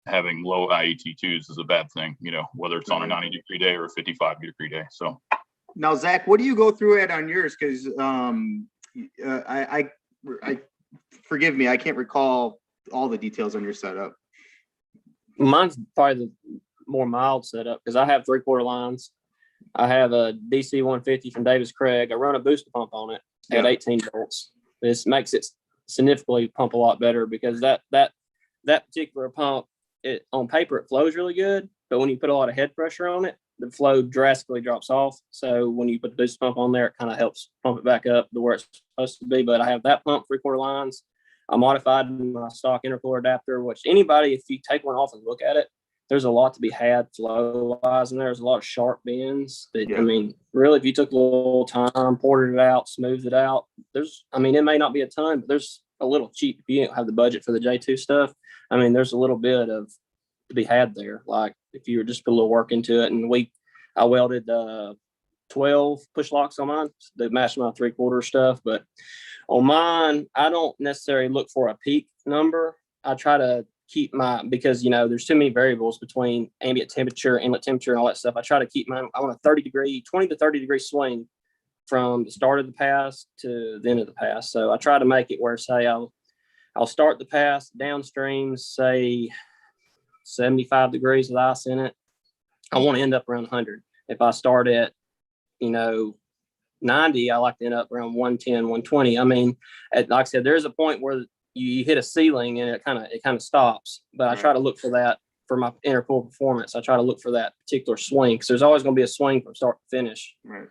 having low IET2s is a bad thing, whether it's on a 90-degree day or a 55-degree day. So now, Zach, what do you go through it on yours? Because I forgive me, I can't recall all the details on your setup. Mine's probably the more mild setup because I have 3/4 lines. I have a DC 150 from Davis Craig. I run a booster pump on it at 18 volts. This makes it significantly pump a lot better because that particular pump, on paper it flows really good, but when you put a lot of head pressure on it, the flow drastically drops off. So when you put the booster pump on there, it kind of helps pump it back up to where it's supposed to be. But I have that pump 3/4 lines. I modified my stock intercooler adapter, which anybody, if you take one off and look at it, there's a lot to be had flow wise, and there's a lot of sharp bends that, I mean, really, if you took a little time, poured it out, smoothed it out, it may not be a ton, but there's a little cheap. If you don't have the budget for the J2 stuff, I mean, there's a little bit of to be had there. Like if you were just put a little work into it, and I welded 12 push locks on mine that match my 3/4 stuff. But on mine, I don't necessarily look for a peak number. I try to keep because there's too many variables between ambient temperature, inlet temperature, and all that stuff. I try to keep mine. I want a 20 to 30 degree swing from the start of the pass to the end of the pass. So I try to make it where, say, I'll start the pass downstream, say 75 degrees with ice in it. I want to end up around 100. If I start at 90, I like to end up around 110, 120. I mean, like I said, there's a point where you hit a ceiling and it kind of stops. But I try to look for that for my intercooler performance. I try to look for that particular swing because there's always going to be a swing from start to finish. Right.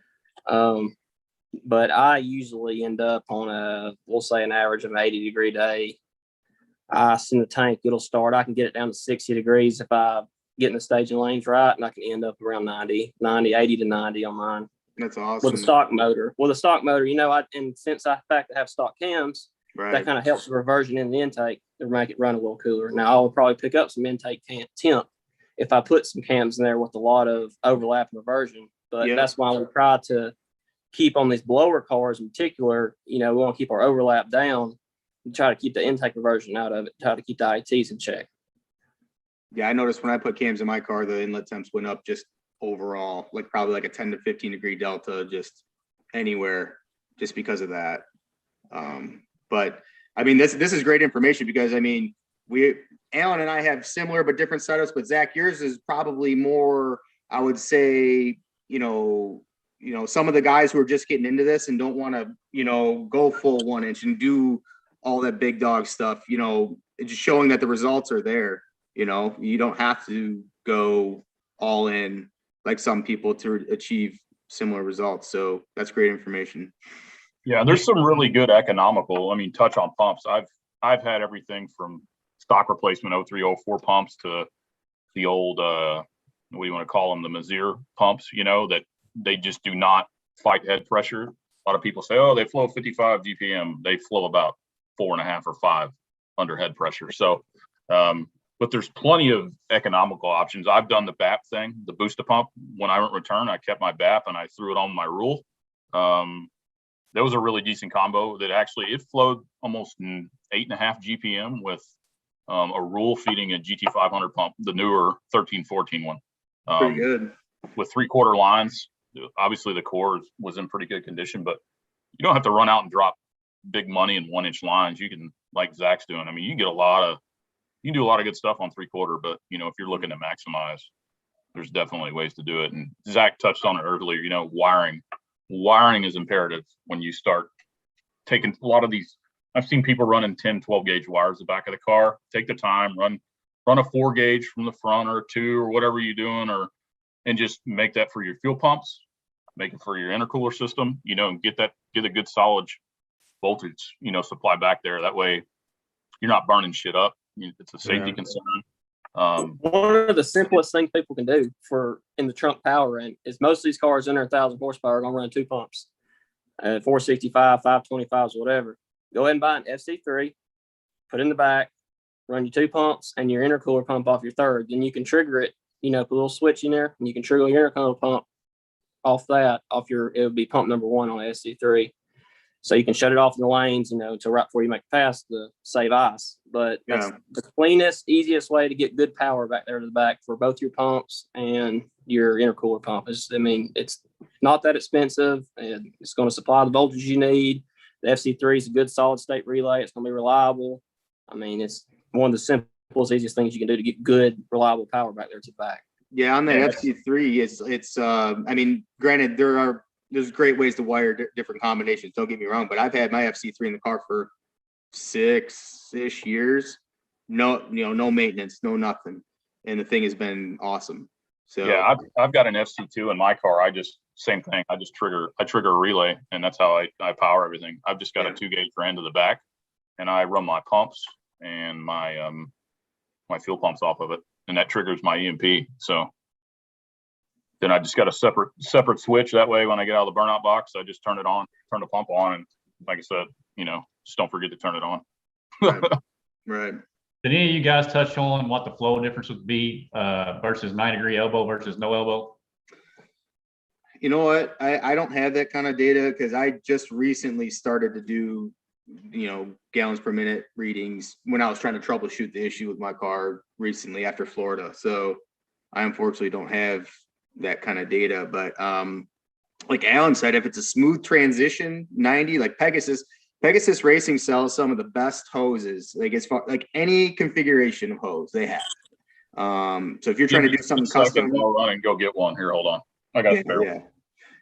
But I usually end up on we'll say an average of an 80-degree day. Ice in the tank, it'll start. I can get it down to 60 degrees if I get in the staging lanes right, and I can end up around 80 to 90 on mine. That's awesome. With a stock motor. And since I have stock cams, that kind of helps the reversion in the intake to make it run a little cooler. Now, I will probably pick up some intake temp if I put some cams in there with a lot of overlap and reversion. But that's why we try to keep on these blower cars in particular. We want to keep our overlap down and try to keep the intake reversion out of it, try to keep the ITs in check. Yeah, I noticed when I put cams in my car, the inlet temps went up just overall, probably a 10 to 15 degree delta just anywhere just because of that. But I mean, this is great information because I mean, Allen and I have similar but different setups, but Zach, yours is probably more, I would say, some of the guys who are just getting into this and don't want to, go full 1 inch and do all that big dog stuff, it's just showing that the results are there. You don't have to go all in like some people to achieve similar results. So that's great information. Yeah, there's some really good economical. Touch on pumps. I've had everything from stock replacement 03, 04 pumps to the old what do you want to call them, the Mazir pumps. That they just do not fight head pressure. A lot of people say, oh, they flow 55 GPM. They flow about 4.5 or 5 under head pressure. So, but there's plenty of economical options. I've done the BAP thing, the booster pump. When I went return, I kept my BAP and I threw it on my rule. That was a really decent combo that actually it flowed almost 8.5 GPM with a rule feeding a GT500 pump, the newer 1314 one. Pretty good. With 3/4 lines. Obviously the core was in pretty good condition, but you don't have to run out and drop big money in 1 inch lines. You can, like Zach's doing. You can do a lot of good stuff on 3/4, but if you're looking to maximize, there's definitely ways to do it. And Zach touched on it earlier, wiring is imperative when you start taking a lot of these. I've seen people running 10, 12 gauge wires the back of the car. Take the time, run a 4 gauge from the front or 2 or whatever you're doing, and just make that for your fuel pumps, make it for your intercooler system, and get a good solid voltage, supply back there. That way you're not burning shit up. It's a safety concern. One of the simplest things people can do for in the trunk power range is most of these cars under 1,000 horsepower are going to run 2 pumps, 465, 525s, whatever. Go ahead and buy an FC3, put it in the back, run your 2 pumps and your intercooler pump off your third. Then you can trigger it, put a little switch in there, and you can trigger your intercooler pump off that, it would be pump number 1 on FC3. So you can shut it off in the lanes, until right before you make a pass to save ice. But that's the cleanest, easiest way to get good power back there to the back for both your pumps and your intercooler pump. It's not that expensive, and it's going to supply the voltage you need. The FC3 is a good solid state relay. It's going to be reliable. It's one of the simplest, easiest things you can do to get good, reliable power back there to the back. Yeah, on the FC3, it's granted, there's great ways to wire different combinations. Don't get me wrong, but I've had my FC3 in the car for 6-ish years. No maintenance, no nothing, and the thing has been awesome. So yeah, I've got an FC2 in my car. Same thing. I trigger a relay, and that's how I power everything. I've just got a 2-gauge ran to the back, and I run my pumps and my my fuel pumps off of it, and that triggers my EMP. So then I just got a separate switch. That way, when I get out of the burnout box, I just turn the pump on, and like I said, just don't forget to turn it on. Right. Did any of you guys touch on what the flow difference would be versus 90-degree elbow versus no elbow? You know what? I don't have that kind of data because I just recently started to do, gallons per minute readings when I was trying to troubleshoot the issue with my car recently after Florida. So I unfortunately don't have that kind of data. But like Allen said, if it's a smooth transition 90, like Pegasus Racing sells some of the best hoses, like as far like any configuration of hose they have. So if you're trying to do something custom, I'll run and go get one here. Hold on. I got a spare one.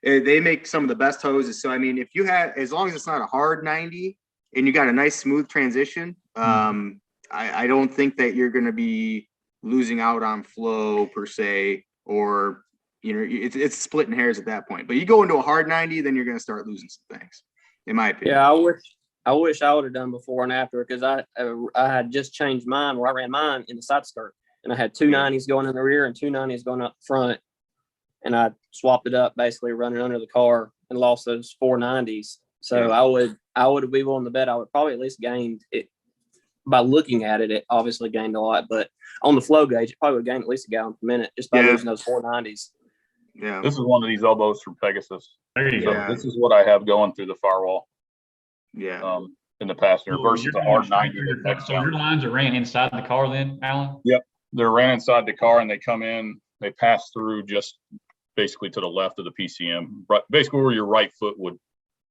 They make some of the best hoses. So if you have, as long as it's not a hard 90 and you got a nice smooth transition, I don't think that you're going to be losing out on flow per se, or it's splitting hairs at that point. But you go into a hard 90, then you're going to start losing some things, in my opinion. Yeah, I wish I would have done before and after, because I had just changed mine where I ran mine in the side skirt, and I had 2 90s going in the rear and 2 90s going up front. And I swapped it up, basically running under the car, and lost those 4 90s. So I would be willing to bet I would probably at least gained it by looking at it. It obviously gained a lot, but on the flow gauge, it probably would gain at least a gallon per minute just by losing those 4 90s. Yeah. This is one of these elbows from Pegasus. There you go. This is what I have going through the firewall. Yeah. In the passenger versus the hard 90. So your lines are ran inside the car then, Allen? Yep. They're ran inside the car, and they come in, they pass through just basically to the left of the PCM, basically where your right foot would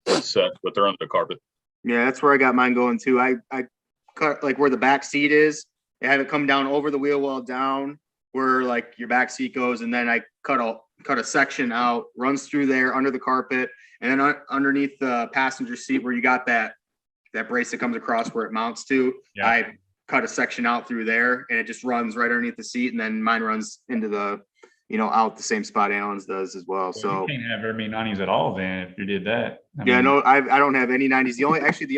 set, but they're under the carpet. Yeah, that's where I got mine going too. I cut like where the back seat is. I have it come down over the wheel well down where like your back seat goes, and then I cut a section out, runs through there under the carpet, and then underneath the passenger seat where you got that brace that comes across where it mounts to. Yeah. I cut a section out through there, and it just runs right underneath the seat, and then mine runs into the out the same spot Allen's does as well. So you can't have very many 90s at all then if you did that. I don't have any 90s. The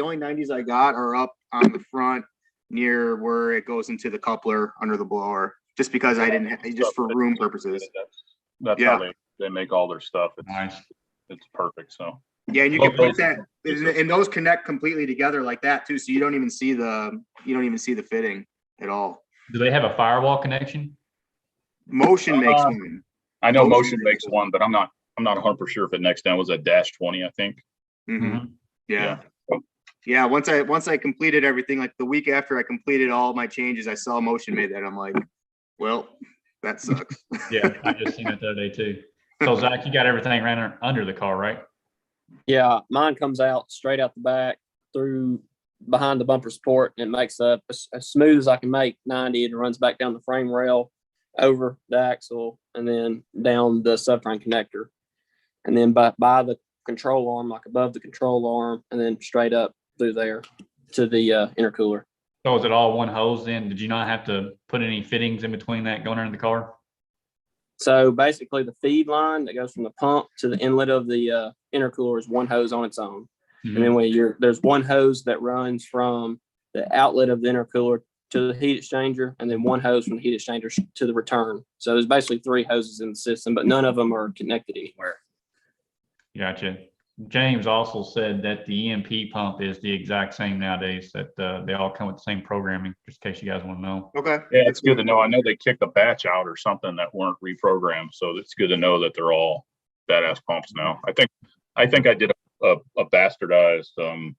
only 90s I got are up on the front near where it goes into the coupler under the blower, just because I didn't just for room purposes. That's how they make all their stuff. It's nice. It's perfect. So yeah, and you can put that, and those connect completely together like that too. So you don't even see the fitting at all. Do they have a firewall connection? Motion makes one. I know Motion makes one, but I'm not 100% sure if it next down was a -20, I think. Mm-hmm. Yeah. Once I completed everything, like the week after I completed all my changes, I saw Motion made that. I'm like, well, that sucks. Yeah, I just seen it the other day too. So Zach, you got everything ran under the car, right? Yeah, mine comes out straight out the back through behind the bumper support, and it makes up as smooth as I can make 90. It runs back down the frame rail, over the axle, and then down the subframe connector, and then by the control arm, like above the control arm, and then straight up through there to the intercooler. So is it all one hose then? Did you not have to put any fittings in between that going under the car? So basically the feed line that goes from the pump to the inlet of the intercooler is one hose on its own. Mm-hmm. And then there's one hose that runs from the outlet of the intercooler to the heat exchanger, and then one hose from the heat exchanger to the return. So there's basically 3 hoses in the system, but none of them are connected anywhere. Gotcha. James also said that the EMP pump is the exact same nowadays, that they all come with the same programming, just in case you guys want to know. Okay. Yeah, it's good to know. I know they kicked a batch out or something that weren't reprogrammed, so it's good to know that they're all badass pumps now. I think I did a bastardized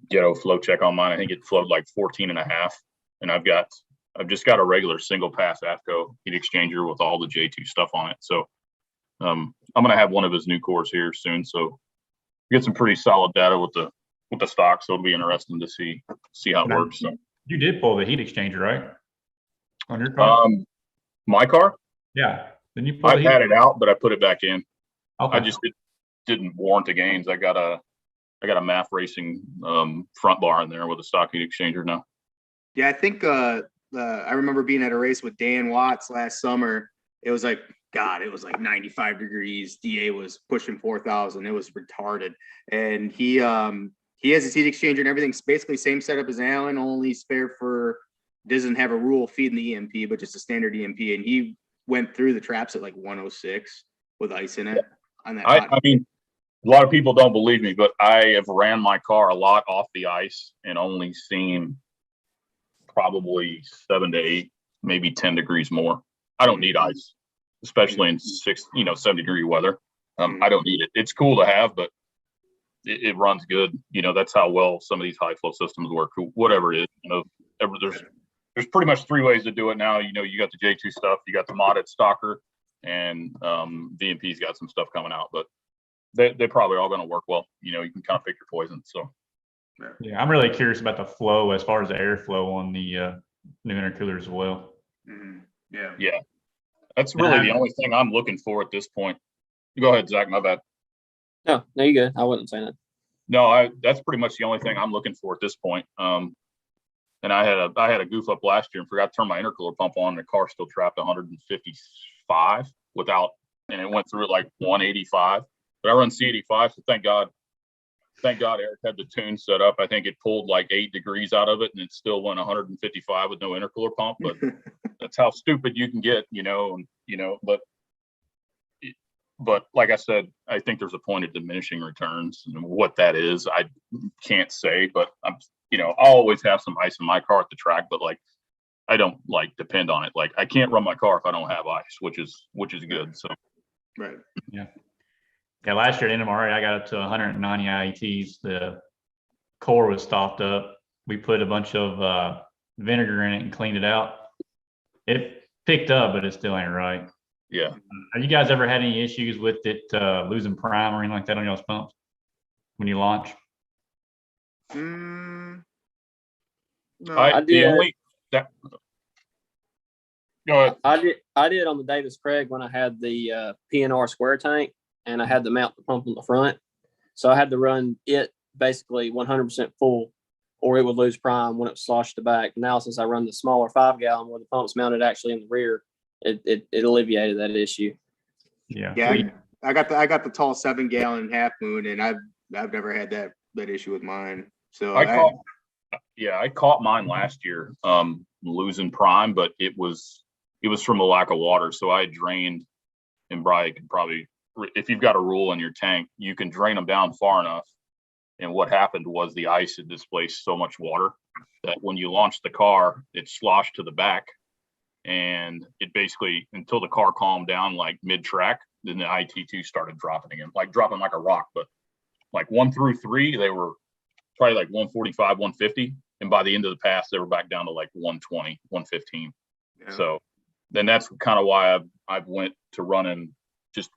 ghetto flow check on mine. I think it flowed like 14.5, and I've just got a regular single pass AFCO heat exchanger with all the J2 stuff on it. So I'm gonna have one of his new cores here soon, so get some pretty solid data with the stock. So it'll be interesting to see how it works. So. You did pull the heat exchanger, right? On your car? My car? Yeah. Then you pull I had it out, but I put it back in. Okay. I just didn't warrant the gains. I got a MAF Racing front bar in there with a stock heat exchanger now. Yeah, I think I remember being at a race with Dan Watts last summer. It was like 95 degrees. DA was pushing 4,000. It was retarded. And he has his heat exchanger and everything's basically same setup as Allen, only doesn't have a rule feeding the EMP, but just a standard EMP. And he went through the traps at like 106 with ice in it. On that I mean, a lot of people don't believe me, but I have ran my car a lot off the ice and only seen probably 7 to 8, maybe 10 degrees more. I don't need ice, especially in 7-degree weather. I don't need it. It's cool to have, but it runs good. That's how well some of these high flow systems work. Whatever it is, there's pretty much 3 ways to do it now. You got the J2 stuff, you got the modded stalker, and VMP's got some stuff coming out, but they probably all going to work well. You can kind of pick your poison. So yeah, I'm really curious about the flow as far as the airflow on the new intercooler as well. Mm-hmm. Yeah. That's really the only thing I'm looking for at this point. Go ahead, Zach. My bad. No, you good. I wasn't saying it. No, that's pretty much the only thing I'm looking for at this point. And I had a goof up last year and forgot to turn my intercooler pump on. And the car still trapped 155 and it went through at like 185. But I run C85, so thank God Eric had the tune set up. I think it pulled like 8 degrees out of it, and it still went 155 with no intercooler pump. But that's how stupid you can get, But like I said, I think there's a point of diminishing returns, and what that is, I can't say. But I'll always have some ice in my car at the track, but like I don't depend on it. Like I can't run my car if I don't have ice, which is good. So right, yeah. Yeah, last year at NMRA, I got up to 190 IETs. The core was stopped up. We put a bunch of vinegar in it and cleaned it out. It picked up, but it still ain't right. Yeah. Have you guys ever had any issues with it losing prime or anything like that on y'all's pumps when you launch? No. I did. Go ahead. I did on the Davis Craig when I had the PNR square tank, and I had to mount the pump on the front. So I had to run it basically 100% full, or it would lose prime when it sloshed the back. Now, since I run the smaller 5-gallon where the pump's mounted actually in the rear, it alleviated that issue. Yeah. I got the tall 7-gallon Half Moon, and I've never had that issue with mine. So I caught mine last year, losing prime, but it was from a lack of water. So I drained, and Bryan could probably, if you've got a rule in your tank, you can drain them down far enough. And what happened was the ice had displaced so much water that when you launched the car, it sloshed to the back. And it basically, until the car calmed down like mid-track, then the IT2 started dropping again, dropping like a rock. But 1 through 3, they were probably 145, 150. And by the end of the pass, they were back down to 120, 115. Yeah. So then that's kind of why I've went to running just,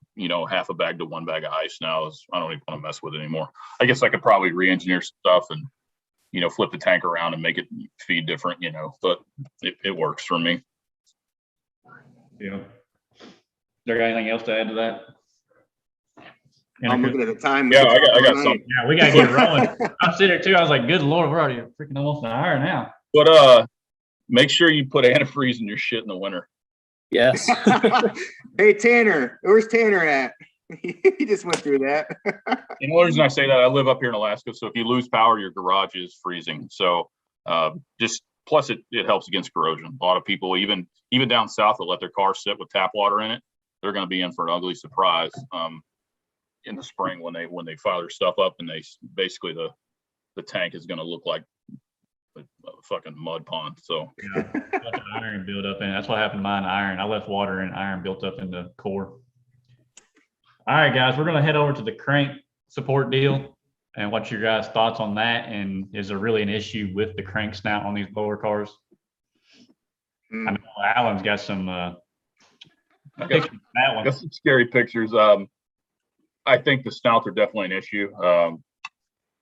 half a bag to 1 bag of ice now. I don't even want to mess with it anymore. I guess I could probably re-engineer stuff and, flip the tank around and make it feed different, but it works for me. Yeah. There got anything else to add to that? I'm looking at the time. Yeah, I got something. Yeah, we got to get rolling. I'm sitting there too. I was like, good Lord, we're already freaking almost an hour now. But make sure you put antifreeze in your shit in the winter. Yes. Hey, Tanner, where's Tanner at? He just went through that. And the reason I say that, I live up here in Alaska, so if you lose power, your garage is freezing. So just plus it helps against corrosion. A lot of people, even down south, that let their car sit with tap water in it, they're going to be in for an ugly surprise in the spring when they fire their stuff up, and they basically the tank is going to look like a fucking mud pond. So Yeah, let the iron build up in it. That's what happened to mine. Iron. I left water and iron built up in the core. All right, guys, we're going to head over to the crank support deal and what's your guys' thoughts on that? And is there really an issue with the crank snout on these blower cars? I know Alan's got some pictures of that one. Got some scary pictures. I think the snouts are definitely an issue. I'm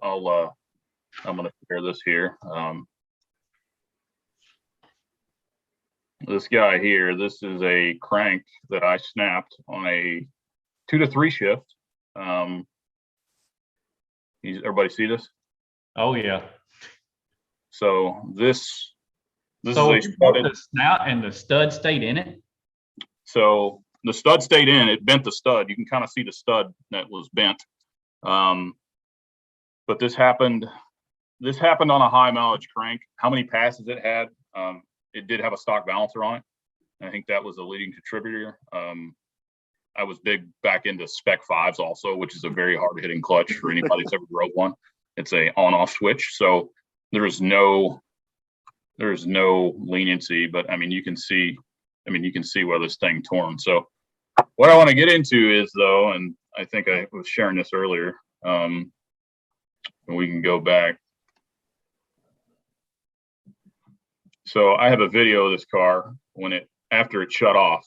going to share this here. This guy here, this is a crank that I snapped on a 2 to 3 shift. Everybody see this? Oh yeah. So this So is you broke the snout and the stud stayed in it? So the stud stayed in, it bent the stud. You can kind of see the stud that was bent. But this happened on a high mileage crank. How many passes it had? It did have a stock balancer on it. I think that was a leading contributor. I was big back into spec 5s also, which is a very hard hitting clutch for anybody that's ever drove one. It's a on off switch. So there's no leniency, but I mean, you can see where this thing torn. So what I want to get into is though, and I think I was sharing this earlier, and we can go back. So I have a video of this car after it shut off,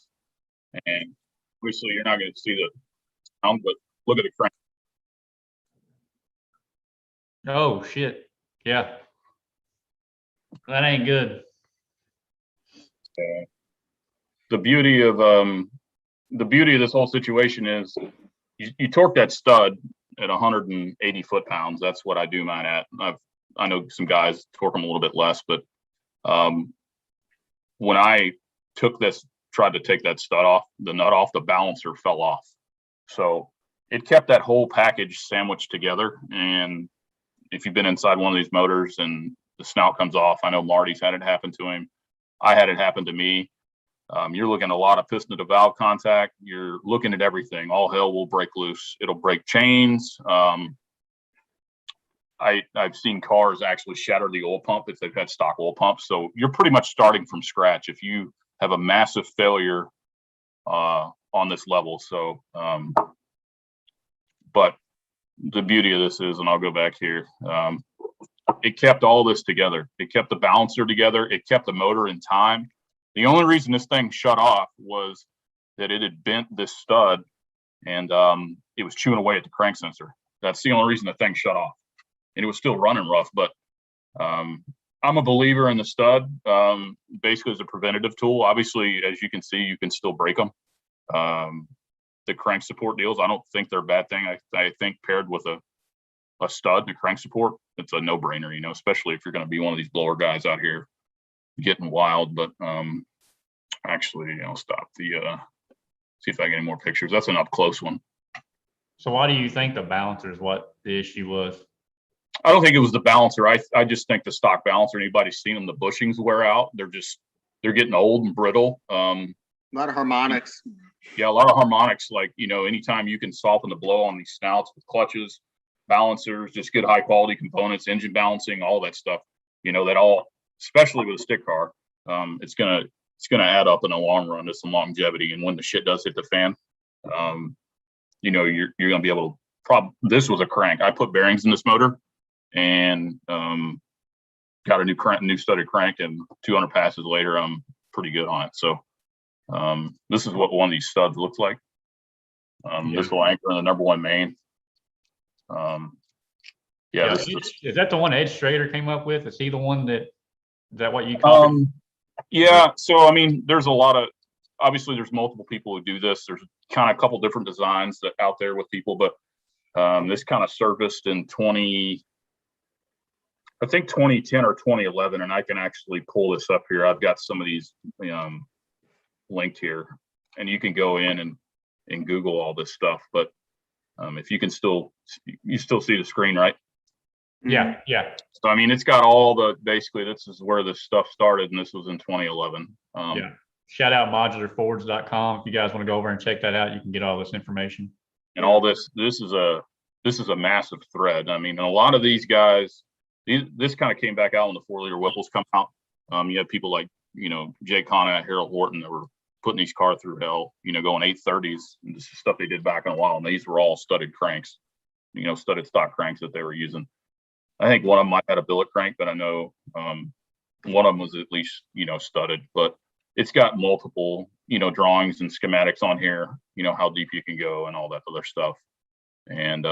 and obviously you're not going to see the sound, but look at the crank. Oh shit. Yeah. That ain't good. The beauty of this whole situation is you torque that stud at 180 foot-pounds. That's what I do mine at. I know some guys torque them a little bit less, but when I tried to take that stud off, the nut off, the balancer fell off. So it kept that whole package sandwiched together. And if you've been inside one of these motors and the snout comes off, I know Marty's had it happen to him. I had it happen to me. You're looking at a lot of piston to valve contact. You're looking at everything. All hell will break loose. It'll break chains. I've seen cars actually shatter the oil pump if they've had stock oil pumps. So you're pretty much starting from scratch if you have a massive failure on this level. So, but the beauty of this is, and I'll go back here, it kept all this together. It kept the balancer together. It kept the motor in time. The only reason this thing shut off was that it had bent this stud and it was chewing away at the crank sensor. That's the only reason the thing shut off. And it was still running rough, but I'm a believer in the stud, basically as a preventative tool. Obviously, as you can see, you can still break them. The crank support deals, I don't think they're a bad thing. I think paired with a stud and a crank support, it's a no-brainer, especially if you're going to be one of these blower guys out here getting wild. But actually, I'll stop see if I get any more pictures. That's an up close one. So why do you think the balancer is what the issue was? I don't think it was the balancer. I just think the stock balancer, anybody's seen them, the bushings wear out. They're getting old and brittle. A lot of harmonics. Yeah, a lot of harmonics. Like, anytime you can soften the blow on these snouts with clutches, balancers, just good high quality components, engine balancing, all that stuff, that all, especially with a stick car, it's gonna add up in the long run to some longevity. And when the shit does hit the fan, you're gonna be able to this was a crank. I put bearings in this motor and got a new studded crank, and 200 passes later, I'm pretty good on it. So this is what one of these studs looks like. This will anchor in the #1 main. Is that the one Ed Strader came up with? Is he the one is that what you copied? Yeah. So, I mean, there's obviously there's multiple people who do this. There's kind of a couple different designs out there with people, but this kind of surfaced in 2010 or 2011, and I can actually pull this up here. I've got some of these linked here, and you can go in and Google all this stuff. But if you still see the screen, right? Yeah, yeah. So, I mean, it's got all the, basically, this is where this stuff started, and this was in 2011. Yeah. Shout out modularforwards.com. If you guys want to go over and check that out, you can get all this information. And all this is a massive thread. I mean, and a lot of these guys, this kind of came back out when the 4-liter Whipples come out. You have people like, Jay Conant, Harold Horton that were putting these cars through hell, going 830s. And this is stuff they did back in a while. And these were all studded cranks, studded stock cranks that they were using. I think one of them might have had a billet crank, but I know one of them was at least, studded. But it's got multiple, drawings and schematics on here, how deep you can go and all that other stuff. And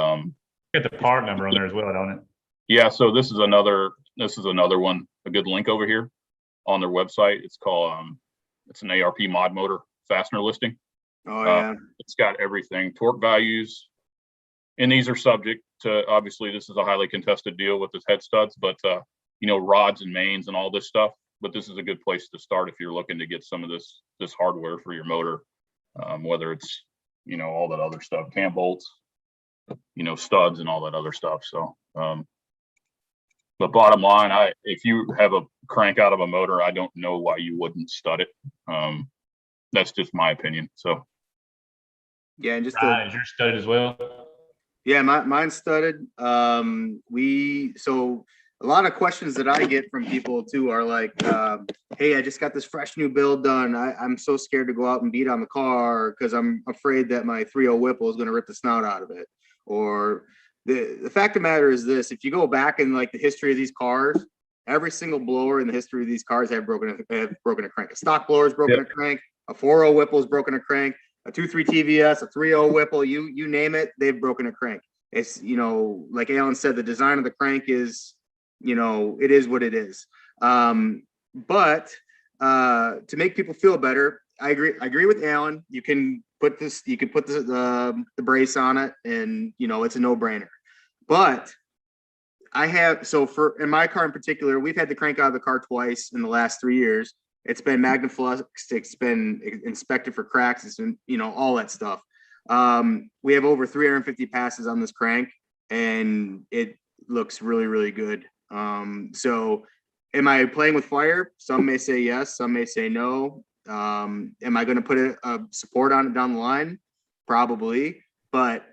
get the part number on there as well, don't it? Yeah, so this is another one, a good link over here on their website. It's called it's an ARP mod motor fastener listing. Oh yeah. It's got everything, torque values, and these are subject to, obviously this is a highly contested deal with its head studs, but rods and mains and all this stuff. But this is a good place to start if you're looking to get some of this hardware for your motor, whether it's all that other stuff, cam bolts, studs and all that other stuff. So but bottom line, if you have a crank out of a motor, I don't know why you wouldn't stud it. That's just my opinion. So yeah, and just is yours studded as well? Yeah, mine's studded. So a lot of questions that I get from people too are like, hey, I just got this fresh new build done. I'm so scared to go out and beat on the car because I'm afraid that my 3.0 Whipple is going to rip the snout out of it. Or the fact of the matter is this: if you go back in like the history of these cars, every single blower in the history of these cars have broken a crank. A stock blower has broken a crank. A 4.0 Whipple has broken a crank. A 2.3 TVS, a 3.0 Whipple, you name it, they've broken a crank. It's like Allen said, the design of the crank is, it is what it is. But to make people feel better, I agree with Allen. You can put the brace on it, and it's a no-brainer. But in my car in particular, we've had the crank out of the car twice in the last 3 years. It's been magnifluxed, it's been inspected for cracks, it's been, all that stuff. We have over 350 passes on this crank, and it looks really, really good. So am I playing with fire? Some may say yes, some may say no. Am I going to put a support on it down the line? Probably, but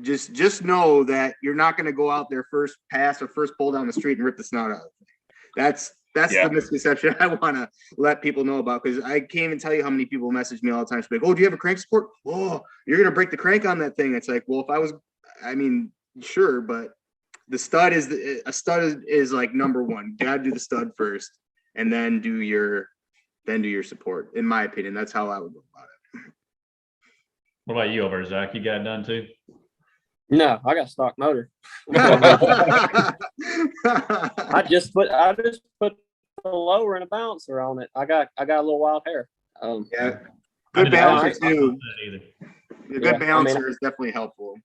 just know that you're not going to go out there first pass or first pull down the street and rip the snout out of it. That's the misconception I want to let people know about, because I can't even tell you how many people message me all the time. Like, oh, do you have a crank support? Oh, you're going to break the crank on that thing. It's like, well, sure, but the stud is like number one. You got to do the stud first, and then do your support. In my opinion, that's how I would go about it. What about you over, Zach? You got it done too? No, I got a stock motor. I just put a lower and a bouncer on it. I got a little wild hair. Yeah, good balancer too. A good balancer is definitely helpful.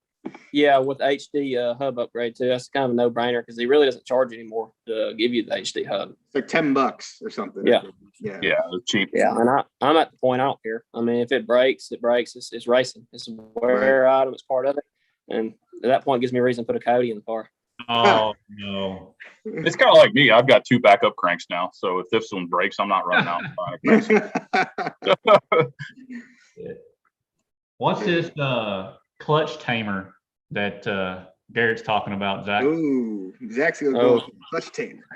Yeah, with the HD hub upgrade too, that's kind of a no-brainer because he really doesn't charge anymore to give you the HD hub. It's like $10 or something. Yeah, it's cheap. Yeah, and I'm at the point I don't care. I mean, if it breaks, it breaks. It's racing. It's a wear item. It's part of it. And at that point, it gives me a reason to put a Cody in the car. Oh, no. It's kind of like me. I've got 2 backup cranks now. So if this one breaks, I'm not running out and buying a crank. What's this clutch tamer that Garrett's talking about, Zach? Ooh, Zach's going to go with clutch tamer.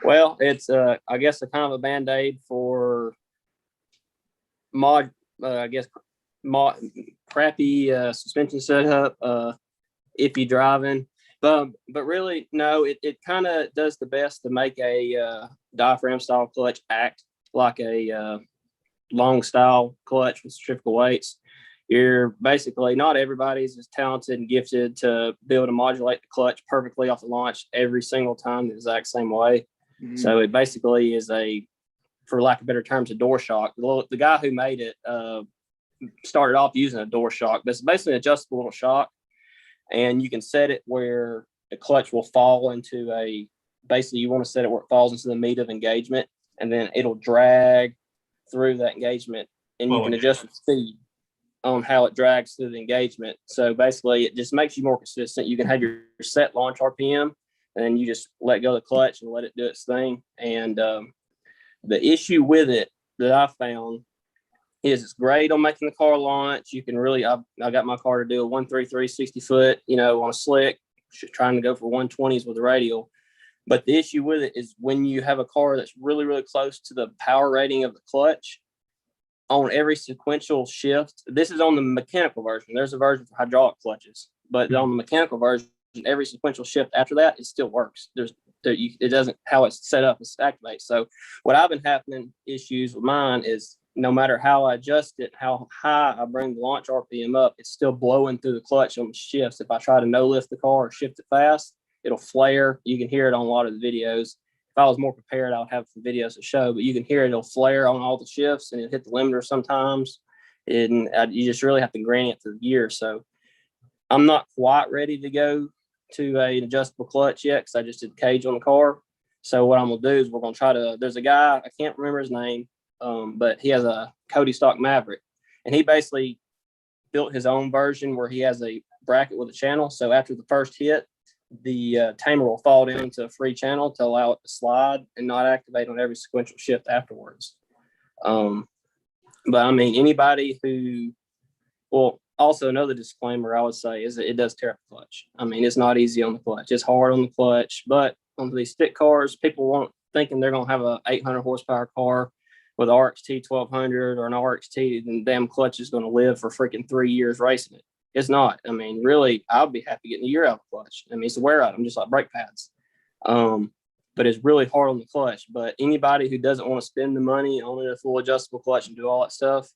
Well, it's, I guess, a kind of a Band-Aid for crappy suspension setup if you're driving, but really no, it kind of does the best to make a diaphragm style clutch act like a long style clutch with centrifugal weights. You're basically, not everybody's as talented and gifted to be able to modulate the clutch perfectly off the launch every single time the exact same way. Mm-hmm. So it basically is for lack of better terms, a door shock. The guy who made it started off using a door shock, but it's basically an adjustable little shock, and you can set it where the clutch will fall into basically you want to set it where it falls into the meat of engagement, and then it'll drag through that engagement, and you can adjust the speed on how it drags through the engagement. So basically it just makes you more consistent. You can have your set launch RPM, and you just let go of the clutch and let it do its thing. And the issue with it that I found is it's great on making the car launch. You can really, I got my car to do a 133 60 foot, on a slick, trying to go for 120s with the radial. But the issue with it is when you have a car that's really, really close to the power rating of the clutch, on every sequential shift, this is on the mechanical version. There's a version for hydraulic clutches, but on the mechanical version, every sequential shift after that, it still works. It doesn't, how it's set up, it's activates. So what I've been having issues with mine is no matter how I adjust it, how high I bring the launch RPM up, it's still blowing through the clutch on the shifts. If I try to no lift the car or shift it fast, it'll flare. You can hear it on a lot of the videos. If I was more prepared, I would have some videos to show, but you can hear it'll flare on all the shifts and it'll hit the limiter sometimes. And you just really have to grain it to the gear. So I'm not quite ready to go to an adjustable clutch yet because I just did the cage on the car. So what I'm going to do is we're going to try to, there's a guy, I can't remember his name, but he has a Cody stock Maverick, and he basically built his own version where he has a bracket with a channel. So after the first hit, the tamer will fall down into a free channel to allow it to slide and not activate on every sequential shift afterwards. But I mean, anybody who, well, also another disclaimer I would say is that it does tear up the clutch. I mean, it's not easy on the clutch. It's hard on the clutch, but on these stick cars, people won't thinking they're going to have a 800 horsepower car with an RXT 1200 or an RXT, and damn clutch is going to live for freaking 3 years racing it. It's not. I mean, really, I'll be happy getting a year out of the clutch. I mean, it's a wear item, just like brake pads. But it's really hard on the clutch. But anybody who doesn't want to spend the money on a full adjustable clutch and do all that stuff,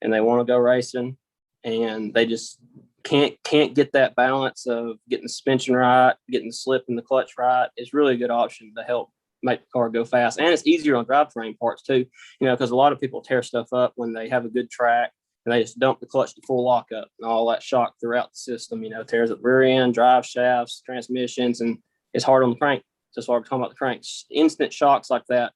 and they want to go racing, and they just can't get that balance of getting the suspension right, getting the slip in the clutch right, it's really a good option to help make the car go fast. And it's easier on drivetrain parts too, because a lot of people tear stuff up when they have a good track and they just dump the clutch to full lockup, and all that shock throughout the system, tears up rear end, drive shafts, transmissions, and it's hard on the crank. Just like we're talking about the cranks. Instant shocks like that,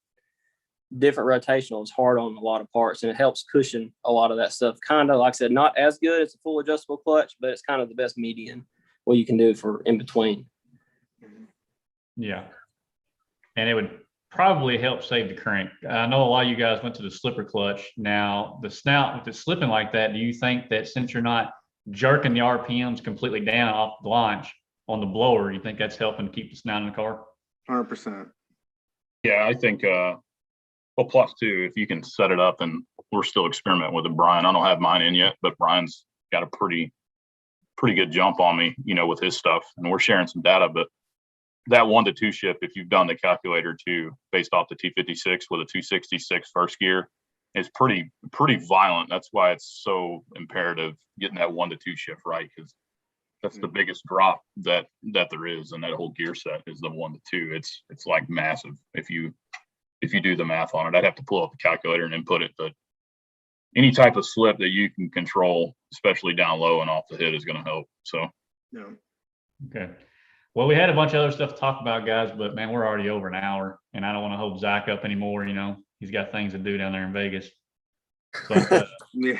different rotational is hard on a lot of parts, and it helps cushion a lot of that stuff. Kind of, like I said, not as good as a full adjustable clutch, but it's kind of the best median what you can do for in between. Yeah. And it would probably help save the crank. I know a lot of you guys went to the slipper clutch. Now, the snout, if it's slipping like that, do you think that since you're not jerking the RPMs completely down off the launch on the blower, you think that's helping to keep the snout in the car? 100%. Yeah, I think, well, plus two, if you can set it up, and we're still experimenting with it, Brian. I don't have mine in yet, but Brian's got a pretty good jump on me, with his stuff, and we're sharing some data. But that 1 to 2 shift, if you've done the calculator too, based off the T56 with a 266 first gear, is pretty violent. That's why it's so imperative getting that 1 to 2 shift right, because that's the biggest drop that there is in that whole gear set is the 1 to 2. It's like massive. If you do the math on it, I'd have to pull up the calculator and input it, but any type of slip that you can control, especially down low and off the hit, is going to help. So, Yeah. Okay. Well, we had a bunch of other stuff to talk about, guys, but man, we're already over an hour, and I don't want to hold Zach up anymore. He's got things to do down there in Vegas. So, Yeah.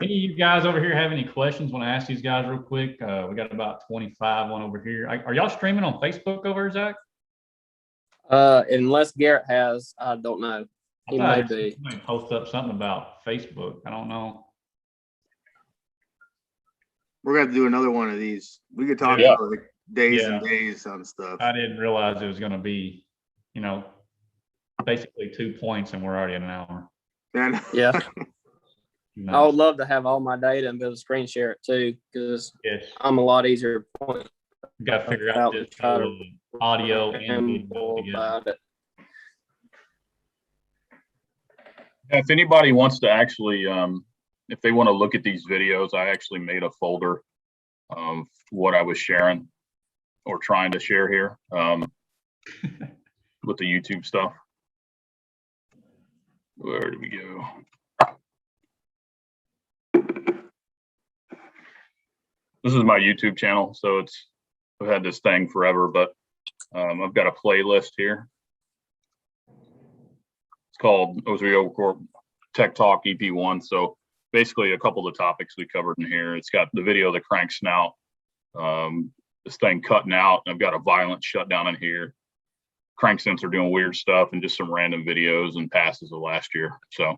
any of you guys over here have any questions? Want to ask these guys real quick? We got about 25 on over here. Are y'all streaming on Facebook over here, Zach? Unless Garrett has, I don't know. He may be. He might post up something about Facebook. I don't know. We're going to do another one of these. We could talk Yeah. for like days and days on stuff. I didn't realize it was going to be, basically 2 points, and we're already at an hour. And Yeah. I would love to have all my data and be able to screen share it too, because I'm a lot easier to point. You got to figure out this audio and video together. if anybody wants to actually, if they want to look at these videos, I actually made a folder of what I was sharing or trying to share here with the YouTube stuff. Where do we go? This is my YouTube channel, so I've had this thing forever, but I've got a playlist here. It's called O3 Corp Tech Talk EP1. So basically a couple of the topics we covered in here. It's got the video of the crank snout, this thing cutting out. I've got a violent shutdown in here. Crank sensor doing weird stuff, and just some random videos and passes of last year. So,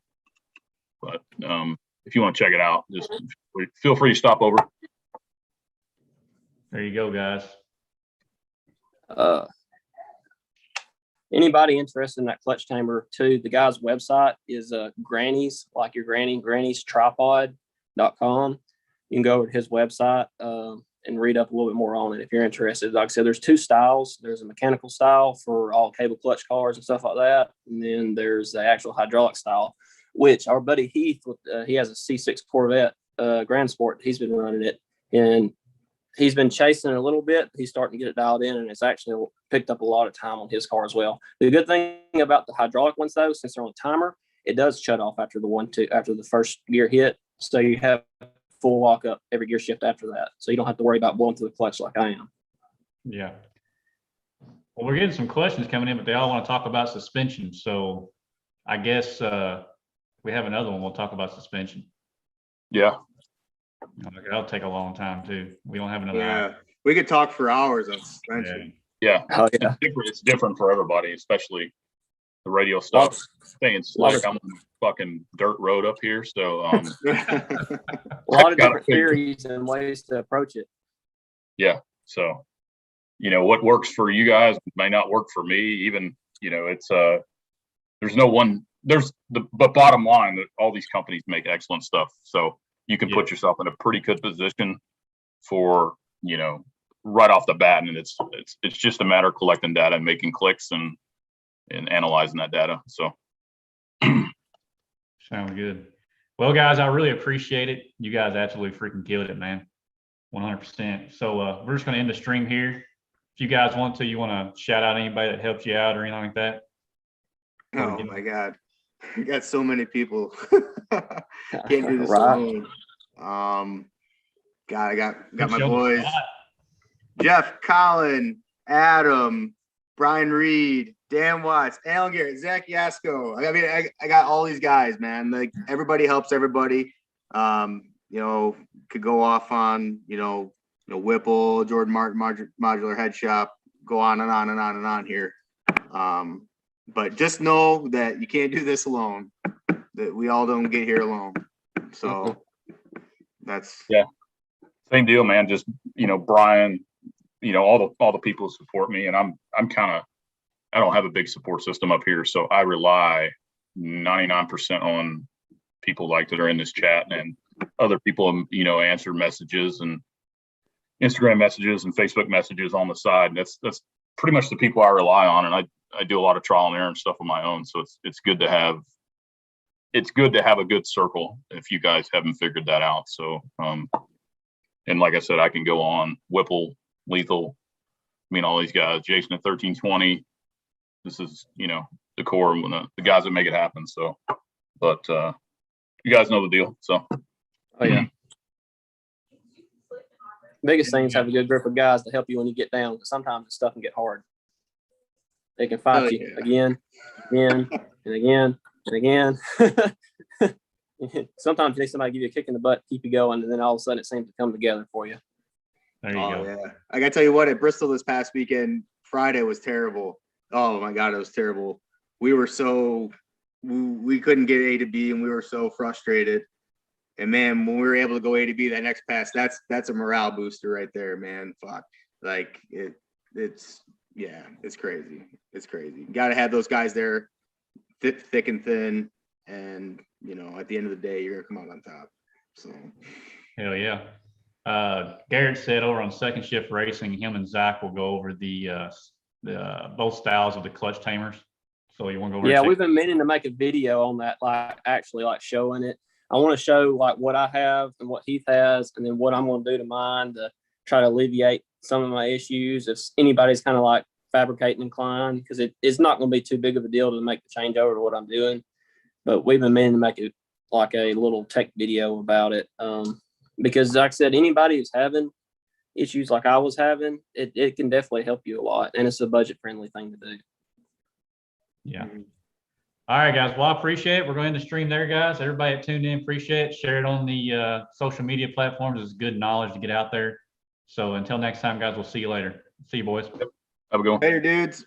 but if you want to check it out, just feel free to stop over. There you go, guys. Anybody interested in that clutch tamer too, the guy's website is Granny's, like your granny's tripod.com. You can go over to his website and read up a little bit more on it if you're interested. Like I said, there's two styles. There's a mechanical style for all cable clutch cars and stuff like that. And then there's the actual hydraulic style, which our buddy Heath, he has a C6 Corvette Grand Sport. He's been running it, and he's been chasing it a little bit. He's starting to get it dialed in, and it's actually picked up a lot of time on his car as well. The good thing about the hydraulic ones, though, since they're on a timer, it does shut off after the first gear hit. So you have full lock up every gear shift after that. So you don't have to worry about blowing through the clutch like I am. Yeah. Well, we're getting some questions coming in, but they all want to talk about suspension. So I guess we have another one. We'll talk about suspension. Yeah. That'll take a long time too. We don't have another Yeah, hour. we could talk for hours on suspension. Yeah. Oh, yeah. It's different for everybody, especially the radio stuff. Staying slick. I'm on the fucking dirt road up here. So A lot of different theories and ways to approach it. yeah. So, what works for you guys may not work for me. Even, it's there's no one, but bottom line, all these companies make excellent stuff. So you can put yourself in a pretty good position for, right off the bat. And it's just a matter of collecting data and making clicks and analyzing that data. So. Sounds good. Well, guys, I really appreciate it. You guys absolutely freaking killed it, man. 100%. So we're just going to end the stream here. If you guys want to, you want to shout out anybody that helped you out or anything like that? Oh my God. We got so many people. Can't do this alone. God, I got my boys. Jeff, Colin, Adam, Brian Reed, Dan Watts, Allen Garrett, Zach Yasko. I got all these guys, man. Like, everybody helps everybody. Could go off on, Whipple, Jordan Martin, Modular Head Shop, go on and on and on and on here. But just know that you can't do this alone, that we all don't get here alone. So that's Same deal, man. Just, Brian, all the people who support me, and I'm I don't have a big support system up here. So I rely 99% on people that are in this chat, and other people, answer messages and Instagram messages and Facebook messages on the side. And that's pretty much the people I rely on. And I do a lot of trial and error and stuff on my own. So it's good to have a good circle if you guys haven't figured that out. So, and like I said, I can go on Whipple, Lethal, all these guys, Jason at 1320. This is, the core, the guys that make it happen. So, but you guys know the deal. So. Oh yeah. Biggest thing is have a good group of guys to help you when you get down, because sometimes this stuff can get hard. They can fight you again, and again, and again. Sometimes you need somebody to give you a kick in the butt, keep you going, and then all of a sudden it seems to come together for you. There you go. Yeah. I gotta tell you what, at Bristol this past weekend, Friday was terrible. Oh my God, it was terrible. We were we couldn't get A to B, and we were so frustrated. And man, when we were able to go A to B that next pass, that's a morale booster right there, man. Fuck. Like it's crazy. It's crazy. You gotta have those guys there, thick and thin, and at the end of the day, you're gonna come out on top. So Hell yeah. Garrett said over on Second Shift Racing, him and Zach will go over the both styles of the clutch tamers. So you want to go over? Yeah, we've been meaning to make a video on that, actually showing it. I want to show what I have and what Heath has, and then what I'm going to do to mine to try to alleviate some of my issues. If anybody's kind of fabricating inclined, because it's not going to be too big of a deal to make the change over to what I'm doing. But we've been meaning to make it a little tech video about it. Because like I said, anybody who's having issues like I was having, it can definitely help you a lot. And it's a budget friendly thing to do. Yeah. All right, guys. Well, I appreciate it. We're going to stream there, guys. Everybody that tuned in, appreciate it. Share it on the social media platforms. It's good knowledge to get out there. So until next time, guys, we'll see you later. See you, boys. Have a good one. Later, dudes.